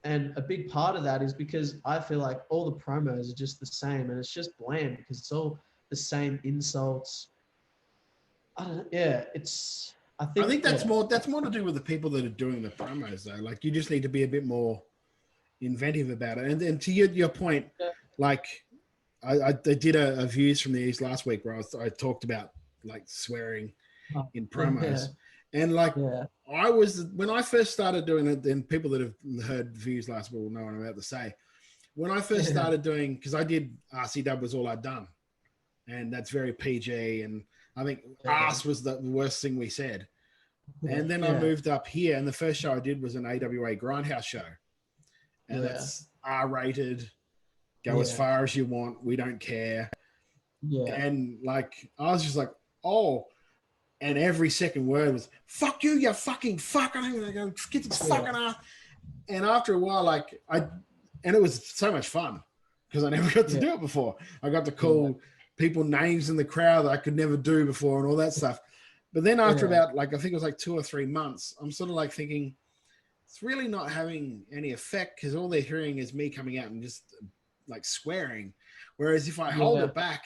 And a big part of that is because I feel like all the promos are just the same and it's just bland because it's all the same insults. I think that's more to do with the people that are doing the promos though. Like you just need to be a bit more inventive about it. And to your point, like I did a views from the East last week where I talked about like swearing in promos. And like I was, when I first started doing it, and people that have heard views last week will know what I'm about to say. When I first started doing, because I did RCW was all I'd done. And that's very PG. And I think ass was the worst thing we said. And then I moved up here and the first show I did was an AWA Grindhouse show. And that's R-rated, go as far as you want. We don't care. Yeah. And like, I was just like, oh, and every second word was, fuck you, you fucking fuck. I'm going to get this fucking ass. And after a while, like, and it was so much fun because I never got to do it before. I got to call people names in the crowd that I could never do before and all that stuff. But then after about, like, I think it was like 2 or 3 months, I'm sort of like thinking, it's really not having any effect because all they're hearing is me coming out and just like swearing. Whereas if I hold it back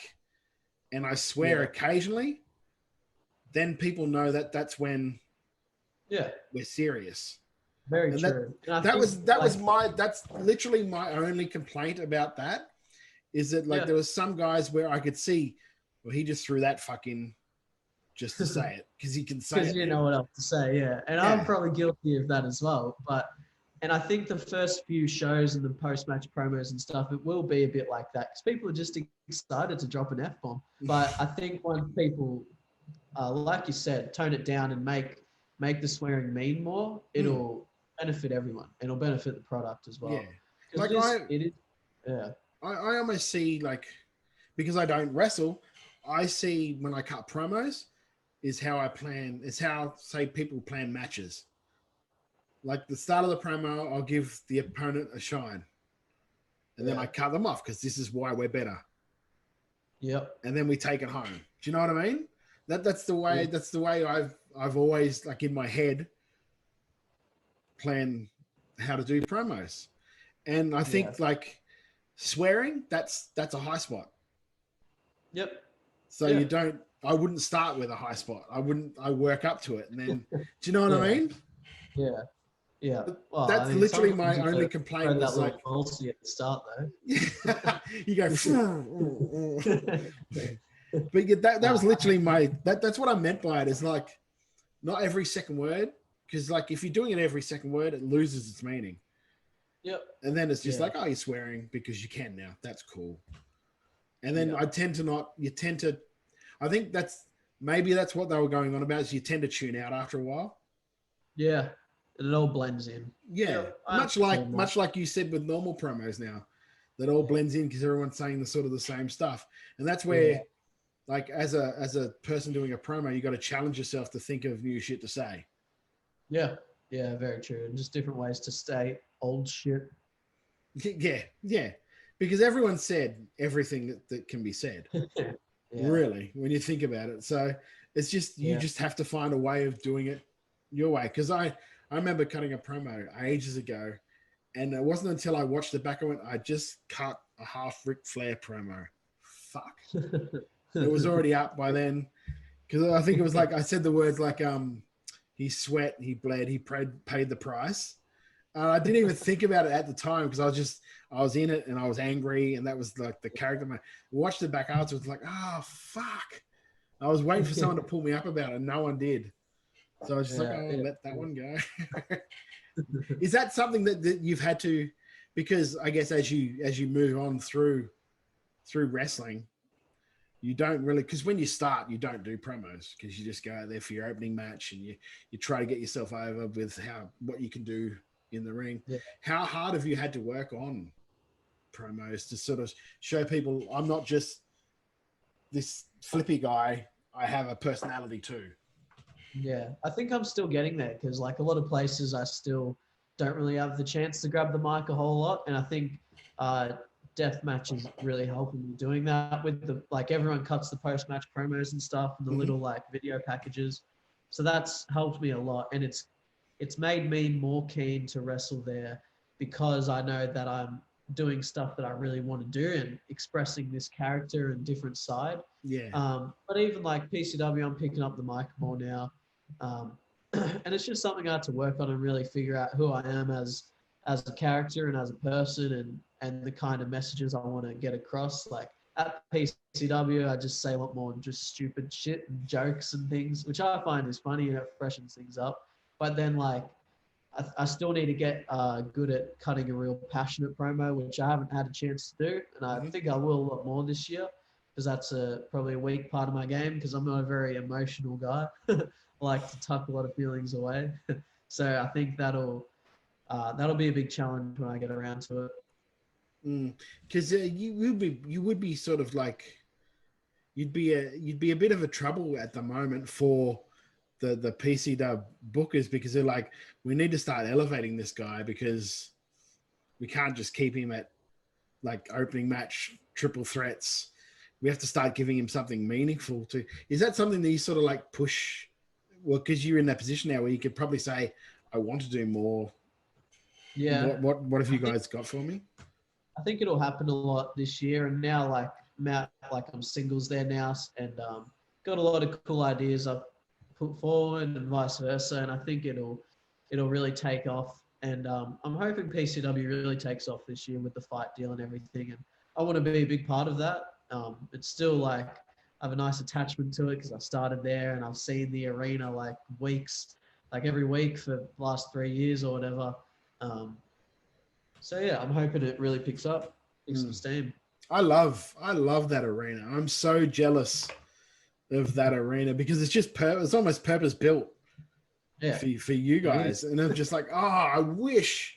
and I swear occasionally, then people know that that's when we're serious. Very true. That's literally my only complaint about that is that like there was some guys where I could see, well, he just threw that fucking just to say it because he can say it. Because you know what else to say, And I'm probably guilty of that as well. But And I think the first few shows and the post-match promos and stuff, it will be a bit like that because people are just excited to drop an F-bomb. But I think once people, like you said, tone it down and make the swearing mean more, it'll benefit everyone. It'll benefit the product as well. Yeah. Like I almost see like, because I don't wrestle, I see when I cut promos is how I plan, is how, say, people plan matches. Like the start of the promo, I'll give the opponent a shine. And then I cut them off because this is why we're better. Yep. And then we take it home. Do you know what I mean? That's the way I've always, like, in my head plan how to do promos. And I think like swearing, that's a high spot. Yep. So I wouldn't start with a high spot. I work up to it. And then, do you know what I mean? Yeah. Yeah. Well, that's literally my only complaint. Was like falsely at the start, though. You go, but that was literally that's what I meant by it. Is like not every second word, because like if you're doing it every second word, it loses its meaning. Yep. And then it's just like, oh, you're swearing because you can now. That's cool. And then I tend to, I think that's what they were going on about, is you tend to tune out after a while. Yeah. It all blends in. Yeah. Much like you said with normal promos now, that all blends in because everyone's saying the same stuff. And that's where, like, as a person doing a promo, you got to challenge yourself to think of new shit to say. Yeah. Yeah, very true. And just different ways to stay old shit. Yeah. Yeah. Because everyone said everything that can be said. Really, when you think about it. So it's just, you just have to find a way of doing it your way. Because I remember cutting a promo ages ago, and it wasn't until I watched it back, I just cut a half Ric Flair promo. Fuck. It was already up by then. Because I think it was like, I said the words like, he sweat, he bled, he paid the price. I didn't even think about it at the time because I was in it and I was angry, and that was like the character. I watched it back afterwards, like, oh, fuck. I was waiting for someone to pull me up about it, and no one did. So I was just let that one go. Is that something that you've had to, because I guess as you move on through wrestling, you don't really, because when you start, you don't do promos because you just go out there for your opening match and you try to get yourself over with what you can do in the ring. Yeah. How hard have you had to work on promos to sort of show people I'm not just this flippy guy, I have a personality too? Yeah, I think I'm still getting there because like a lot of places I still don't really have the chance to grab the mic a whole lot. And I think Deathmatch is really helping me doing that with the, like, everyone cuts the post-match promos and stuff and the little like video packages. So that's helped me a lot. And it's made me more keen to wrestle there because I know that I'm doing stuff that I really want to do and expressing this character and different side. Yeah. But even like PCW, I'm picking up the mic more now. And it's just something I have to work on and really figure out who I am as a character and as a person and the kind of messages I want to get across. Like at PCW, I just say a lot more just stupid shit and jokes and things, which I find is funny and it freshens things up. But then like, I still need to get good at cutting a real passionate promo, which I haven't had a chance to do. And I think I will a lot more this year because that's probably a weak part of my game because I'm not a very emotional guy. I like to tuck a lot of feelings away. So I think that'll be a big challenge when I get around to it. Because you would be sort of like, you'd be a bit of a trouble at the moment for the PCW bookers because they're like, we need to start elevating this guy because we can't just keep him at like opening match triple threats. We have to start giving him something meaningful to. Is that something that you sort of like push? Well, because you're in that position now where you could probably say, I want to do more. Yeah. What have you guys got for me? I think it'll happen a lot this year. And now I'm singles there now and got a lot of cool ideas I've put forward and vice versa. And I think it'll really take off. And I'm hoping PCW really takes off this year with the fight deal and everything. And I want to be a big part of that. It's still like, I have a nice attachment to it because I started there and I've seen the arena like every week for the last 3 years or whatever. So yeah, I'm hoping it really picks up, picks some steam. I love that arena. I'm so jealous of that arena because it's just it's almost purpose built for you guys. And I'm just like, oh, I wish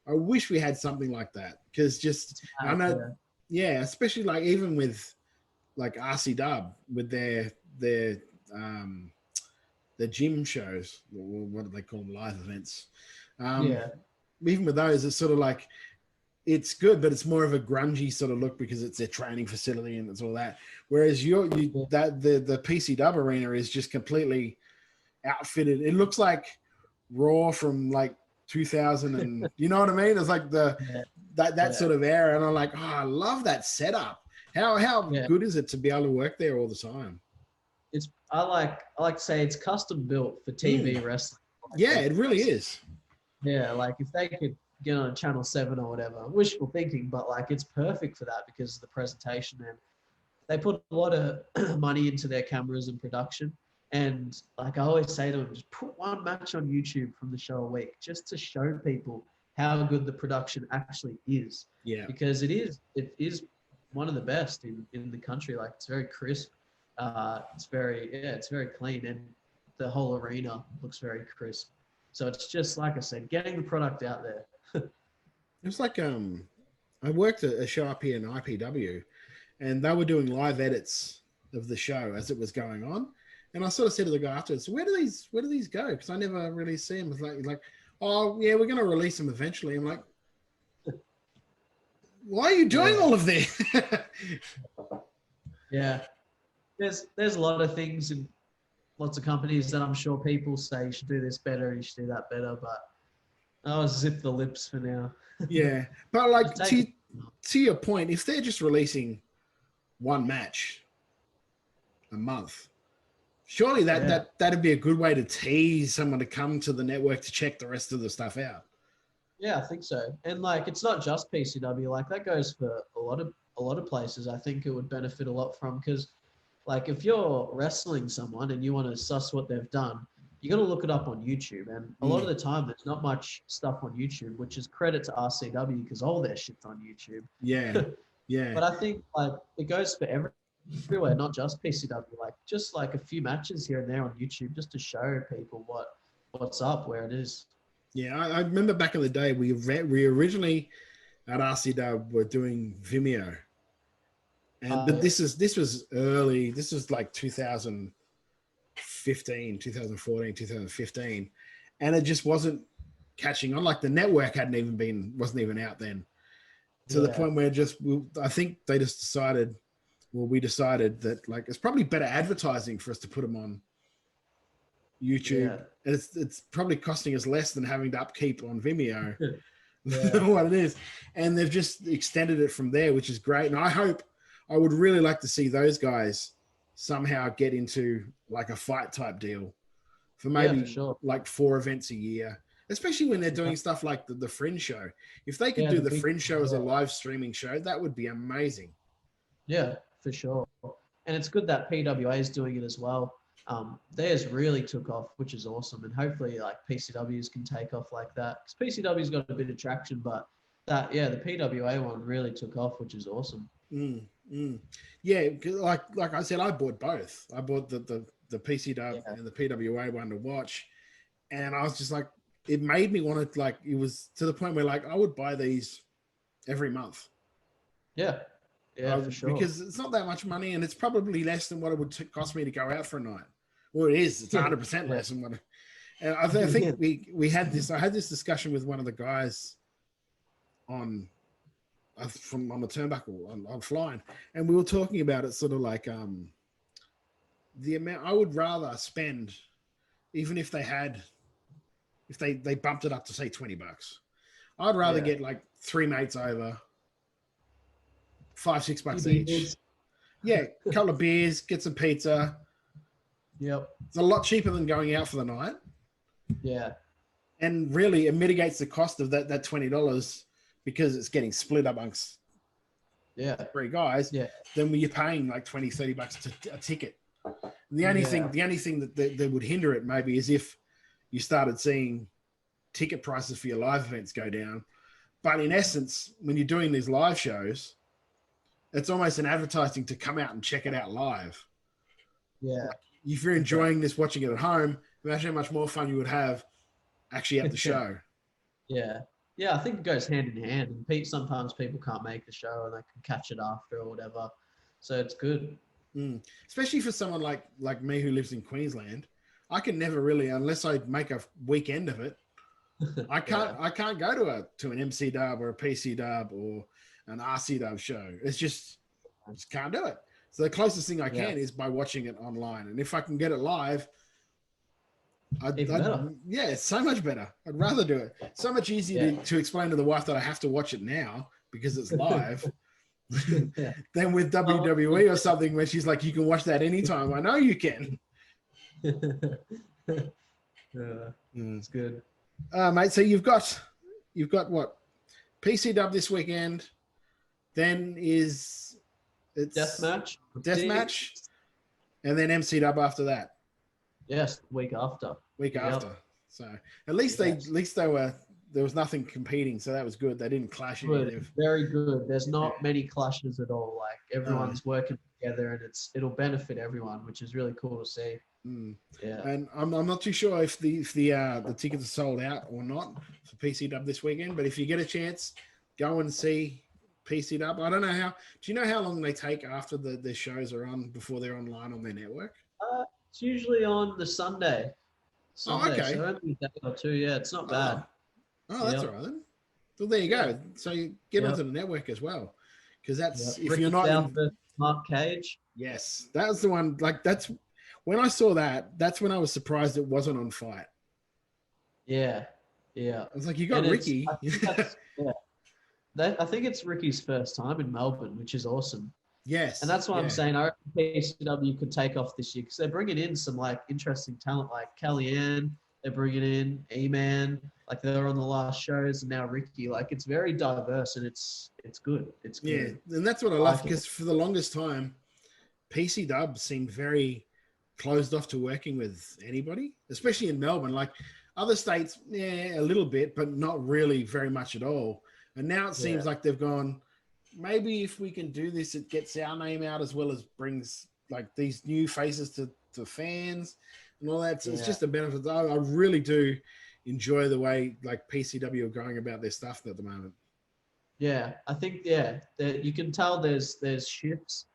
we had something like that. Because just I know, especially like even with like RC Dub with their gym shows, what do they call them, live events? Even with those, it's sort of like, it's good, but it's more of a grungy sort of look because it's their training facility and it's all that. Whereas the PC Dub arena is just completely outfitted. It looks like Raw from like 2000 and you know what I mean? It's like that sort of era. And I'm like, oh, I love that setup. How good is it to be able to work there all the time? I like to say it's custom built for TV wrestling. Yeah, it really is. Yeah, like if they could get on Channel 7 or whatever, wishful thinking, but like it's perfect for that because of the presentation, and they put a lot of money into their cameras and production. And like I always say to them, just put one match on YouTube from the show a week just to show people how good the production actually is. Yeah. Because it is one of the best in the country. Like it's very crisp. It's very clean, and the whole arena looks very crisp. So it's just, like I said, getting the product out there. It's like I worked at a show up here in IPW, and they were doing live edits of the show as it was going on. And I sort of said to the guy afterwards, where do these go? Because I never really see them. It's like, oh yeah, we're going to release them eventually. I'm like, why are you doing all of this? Yeah, there's a lot of things in lots of companies that I'm sure people say you should do this better, you should do that better, but I'll zip the lips for now. Yeah, but like to your point, if they're just releasing one match a month, surely that'd be a good way to tease someone to come to the network to check the rest of the stuff out. Yeah, I think so. And like, it's not just PCW. Like that goes for a lot of places. I think it would benefit a lot from, because like if you're wrestling someone and you want to suss what they've done, you got to look it up on YouTube. And a lot of the time, there's not much stuff on YouTube, which is credit to RCW because all their shit's on YouTube. Yeah, yeah. But I think like it goes for everywhere, not just PCW. Like just like a few matches here and there on YouTube, just to show people what's up, where it is. Yeah, I remember back in the day, we originally at RCW were doing Vimeo, but this was early. This was like 2014, 2015, and it just wasn't catching on. Like the network wasn't even out then, to the point where I think they just decided. Well, we decided that like it's probably better advertising for us to put them on YouTube, and it's probably costing us less than having to upkeep on Vimeo. What it is, and they've just extended it from there, which is great. And I would really like to see those guys somehow get into like a fight type deal for maybe like 4 events a year, especially when they're doing stuff like the Fringe show. If they could do the Fringe show as a live streaming show, that would be amazing. Yeah, for sure. And it's good that PWA is doing it as well. Theirs really took off, which is awesome, and hopefully like PCWs can take off like that, because PCW's got a bit of traction, but the PWA one really took off, which is awesome. Yeah, like I said, I bought both. I bought the PCW and the PWA one to watch, and I was just like, it made me want to, like, it was to the point where like I would buy these every month. For sure, because it's not that much money, and it's probably less than what it would cost me to go out for a night. Well, it is. It's 100% less than what. And I think we had this. I had this discussion with one of the guys on the turnbuckle on flying, and we were talking about it, sort of like the amount I would rather spend, even if they bumped it up to say $20. I'd rather get like 3 mates over, $5-6 each. Yeah, a couple of beers, get some pizza. Yep. It's a lot cheaper than going out for the night. Yeah. And really, it mitigates the cost of that $20 because it's getting split amongst 3 guys. Yeah. Then when you're paying like $20-$30 a ticket. And the only thing that would hinder it maybe is if you started seeing ticket prices for your live events go down. But in essence, when you're doing these live shows, it's almost an advertising to come out and check it out live. Yeah. Like, if you're enjoying this, watching it at home, imagine how much more fun you would have actually at the show. Yeah. Yeah, I think it goes hand in hand. And sometimes people can't make the show and they can catch it after or whatever. So it's good. Especially for someone like me who lives in Queensland. I can never really, unless I make a weekend of it, I can't go to an MC dub or a PC dub or an RC dub show. It's just, I just can't do it. So the closest thing I can is by watching it online. And if I can get it live, it's so much better. I'd rather do it. So much easier to explain to the wife that I have to watch it now because it's live than with WWE or something where she's like, you can watch that anytime. I know you can. It's good. Mate, so you've got what? PC dub this weekend, then it's Deathmatch, and then MC dub after that. Yes, week after. So at least there was nothing competing, so that was good. They didn't clash. Good. Very good. There's not many clashes at all. Like everyone's working together, and it'll benefit everyone, which is really cool to see. Yeah. And I'm not too sure if the tickets are sold out or not for PC dub this weekend, but if you get a chance, go and see PC dub. I don't know do you know how long they take after the shows are on before they're online on their network? It's usually on the Sunday. Okay. So only a day or two. Yeah, it's not bad. Oh, that's all right then. Well, there you go. So you get onto the network as well, because that's if you're not Mark Cage. Yes, that was the one. Like that's when I saw that. That's when I was surprised it wasn't on Fight. Yeah. I was like, you got Ricky. I think it's Ricky's first time in Melbourne, which is awesome. Yes. And that's why I'm saying I reckon PCW could take off this year because they're bringing in some like interesting talent like Kellyanne. They're bringing in E-Man. Like they're on the last shows and now Ricky. Like it's very diverse and it's good. It's good. Yeah, and that's what I love because for the longest time, PC dub seemed very closed off to working with anybody, especially in Melbourne. Like other states, a little bit, but not really very much at all. And now it seems like they've gone, maybe if we can do this, it gets our name out as well as brings like these new faces to fans and all that. So it's just a benefit. I really do enjoy the way like PCW are going about their stuff at the moment. Yeah, I think you can tell there's shifts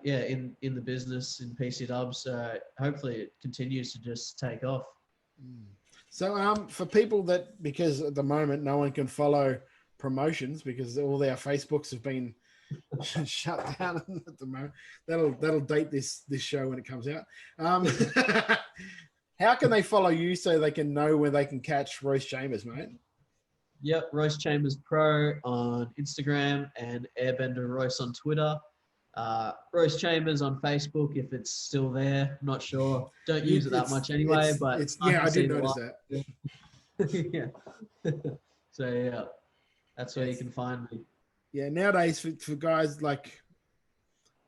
in the business in PC dub. So hopefully it continues to just take off. So for people that, because at the moment no one can follow promotions because all their Facebooks have been shut down at the moment. That'll date this show when it comes out. How can they follow you so they can know where they can catch Royce Chambers, mate? Yep, Royce Chambers Pro on Instagram and Airbender Royce on Twitter. Royce Chambers on Facebook if it's still there. I'm not sure. Don't use it that much anyway, but I did notice that. Yeah. So that's where you can find me. Yeah, nowadays for guys like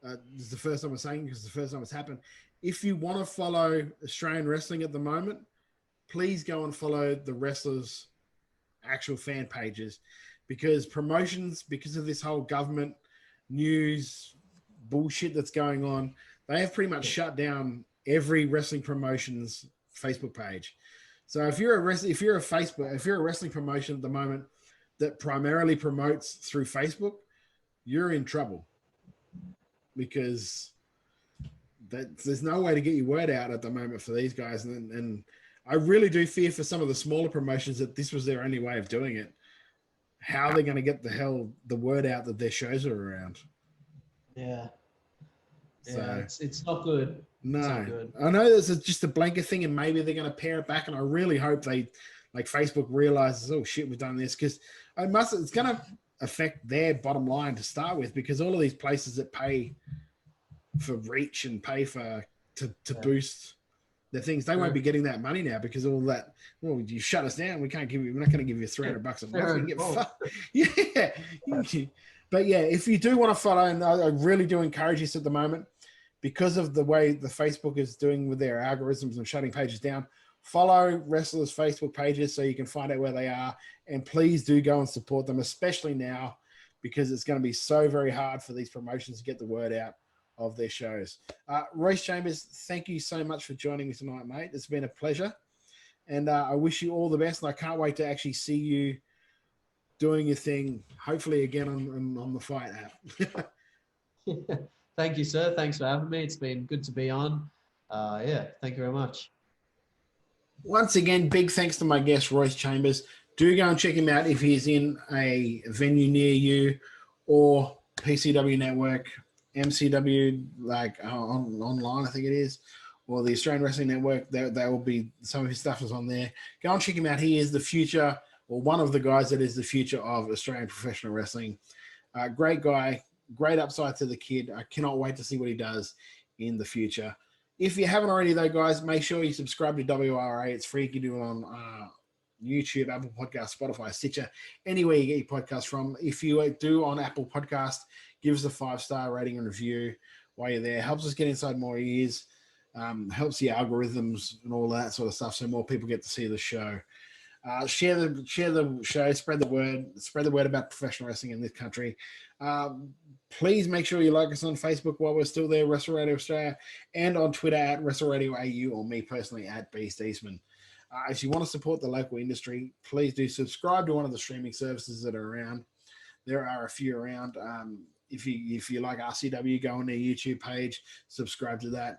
this is the first time I'm saying because it's the first time it's happened. If you want to follow Australian wrestling at the moment, please go and follow the wrestlers' actual fan pages because promotions, because of this whole government news bullshit that's going on, they have pretty much shut down every wrestling promotion's Facebook page. So if you're a wrestling promotion at the moment that primarily promotes through Facebook, you're in trouble because there's no way to get your word out at the moment for these guys. And I really do fear for some of the smaller promotions that this was their only way of doing it. How they're going to get the word out that their shows are around. Yeah. So, it's not good. No, it's not good. I know this is just a blanket thing and maybe they're going to pare it back. And I really hope Facebook realizes, oh shit, we've done this because it's going to affect their bottom line to start with because all of these places that pay for reach and pay to boost their things, they won't be getting that money now because all that. Well, you shut us down. We're not going to give you $300 a month. Get fucked. Yeah. But yeah, if you do want to follow, and I really do encourage this at the moment, because of the way the Facebook is doing with their algorithms and shutting pages down, Follow wrestlers' Facebook pages so you can find out where they are. And please do go and support them, especially now, because it's going to be so very hard for these promotions to get the word out of their shows. Royce Chambers, thank you so much for joining me tonight, mate. It's been a pleasure. And I wish you all the best. And I can't wait to actually see you doing your thing, hopefully again on the Fight app. Thank you, sir. Thanks for having me. It's been good to be on. Thank you very much. Once again, big thanks to my guest, Royce Chambers. Do go and check him out if he's in a venue near you, or PCW Network, MCW, like online, I think it is, or the Australian Wrestling Network. There will be some of his stuff is on there. Go and check him out. He is the future, or one of the guys that is the future of Australian professional wrestling. Great guy, great upside to the kid. I cannot wait to see what he does in the future. If you haven't already, though, guys, make sure you subscribe to WRA. It's free. You can do it on YouTube, Apple Podcast, Spotify, Stitcher, anywhere you get your podcast from. If you do on Apple Podcast, give us a 5-star rating and review while you're there. Helps us get inside more ears, helps the algorithms and all that sort of stuff, so more people get to see the show. Share the show, spread the word about professional wrestling in this country. Please make sure you like us on Facebook while we're still there, Wrestle Radio Australia, and on Twitter at Wrestle Radio AU, or me personally at Beast Eastman. If you want to support the local industry, please do subscribe to one of the streaming services that are around. There are a few around. If you like RCW, go on their YouTube page, subscribe to that.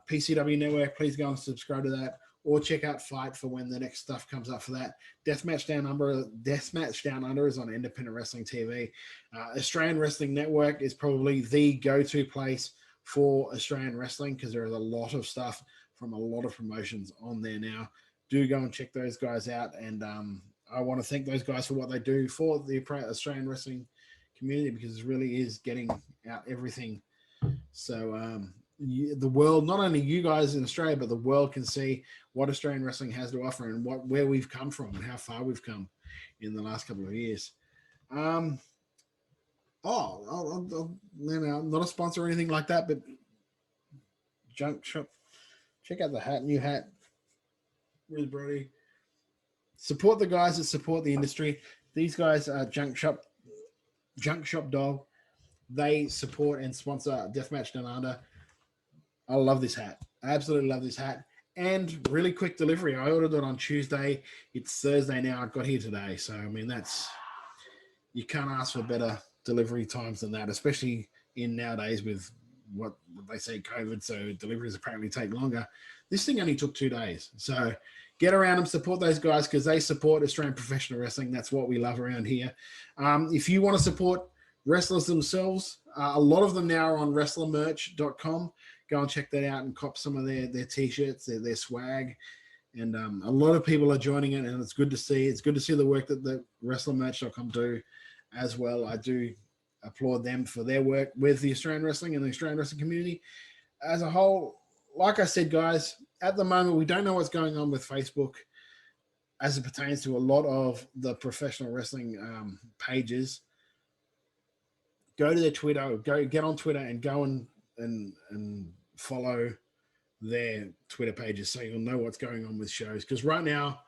PCW Network, please go and subscribe to that, or check out Fight for when the next stuff comes up for that. Deathmatch Down Under is on Independent Wrestling TV. Australian Wrestling Network is probably the go-to place for Australian wrestling, because there is a lot of stuff from a lot of promotions on there now. Do go and check those guys out, and I want to thank those guys for what they do for the Australian wrestling community, because it really is getting out everything. So the world, not only you guys in Australia, but the world can see what Australian wrestling has to offer, and where we've come from and how far we've come in the last couple of years. I'm not a sponsor or anything like that, but Junk Shop, check out the hat, new hat. Where's Brody? Support the guys that support the industry. These guys are Junk Shop Dog. They support and sponsor Deathmatch Down Under. I love this hat. I absolutely love this hat. And really quick delivery. I ordered it on Tuesday. It's Thursday now. It got here today. So, I mean, you can't ask for better delivery times than that, especially in nowadays with what they say COVID. So deliveries apparently take longer. This thing only took 2 days. So get around them, support those guys, because they support Australian professional wrestling. That's what we love around here. If you want to support wrestlers themselves, a lot of them now are on wrestlermerch.com. Go and check that out and cop some of their t-shirts, their swag. And a lot of people are joining it, and it's good to see. It's good to see the work that the wrestlermerch.com do as well. I do applaud them for their work with the Australian wrestling and the Australian wrestling community as a whole. Like I said, guys, at the moment, we don't know what's going on with Facebook as it pertains to a lot of the professional wrestling pages. Go to their Twitter, get on Twitter and go and follow their Twitter pages, so you'll know what's going on with shows. Because right now,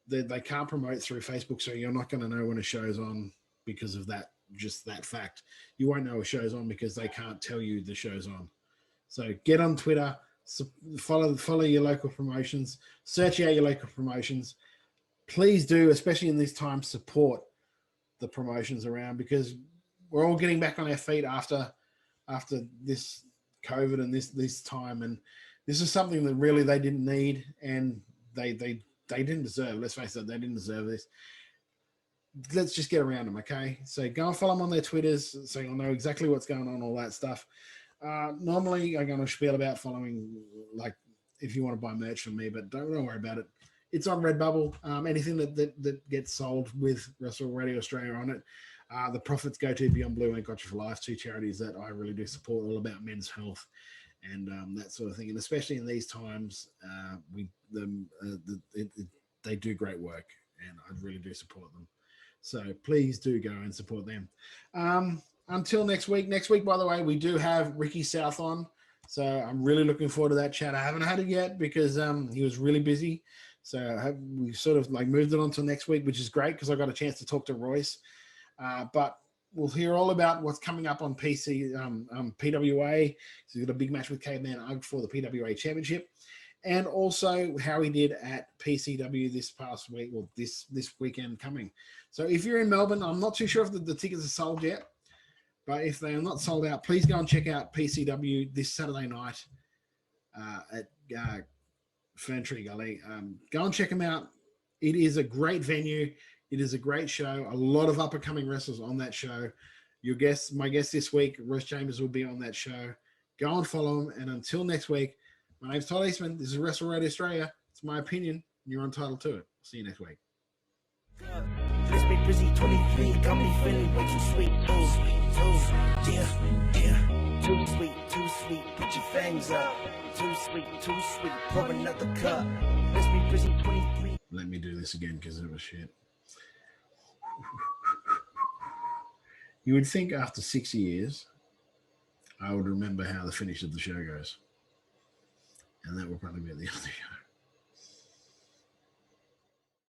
they can't promote through Facebook, so you're not going to know when a show's on because of that, just that fact. You won't know a show's on because they can't tell you the show's on. So get on Twitter, follow your local promotions, search out your local promotions. Please do, especially in these times, support the promotions around, because we're all getting back on our feet after this COVID and this time, and this is something that really they didn't need, and they didn't deserve. Let's face it, they didn't deserve this. Let's just get around them, okay? So go and follow them on their Twitters, so you'll know exactly what's going on, all that stuff. Normally, I'm going to spiel about following, like, if you want to buy merch from me, but don't worry about it. It's on Redbubble. Anything that gets sold with Wrestle Radio Australia on it, the profits go to Beyond Blue and Gotcha for Life, 2 charities that I really do support, all about men's health and that sort of thing. And especially in these times, they do great work, and I really do support them. So please do go and support them. Until next week. Next week, by the way, we do have Ricky South on. So I'm really looking forward to that chat. I haven't had it yet because he was really busy. So we sort of like moved it on to next week, which is great because I got a chance to talk to Royce. But we'll hear all about what's coming up on PWA. So he's got a big match with Caveman Ugg for the PWA Championship. And also how he did at PCW this past week, or this weekend coming. So if you're in Melbourne, I'm not too sure if the tickets are sold yet, but if they are not sold out, please go and check out PCW this Saturday night at Ferntree Gully. Go and check them out. It is a great venue. It is a great show. A lot of up-and-coming wrestlers on that show. My guest this week, Royce Chambers, will be on that show. Go and follow him. And until next week, my name's Todd Eastman. This is Wrestle Radio Australia. It's my opinion. You're entitled to it. See you next week. This big busy 23 got me feeling way too sweet. Yeah. Too sweet. Put your fangs up. Too sweet. Pour another cup. This big busy 23. Let me do this again because it was shit. You would think after 6 years, I would remember how the finish of the show goes. And that will probably be at the end of the show.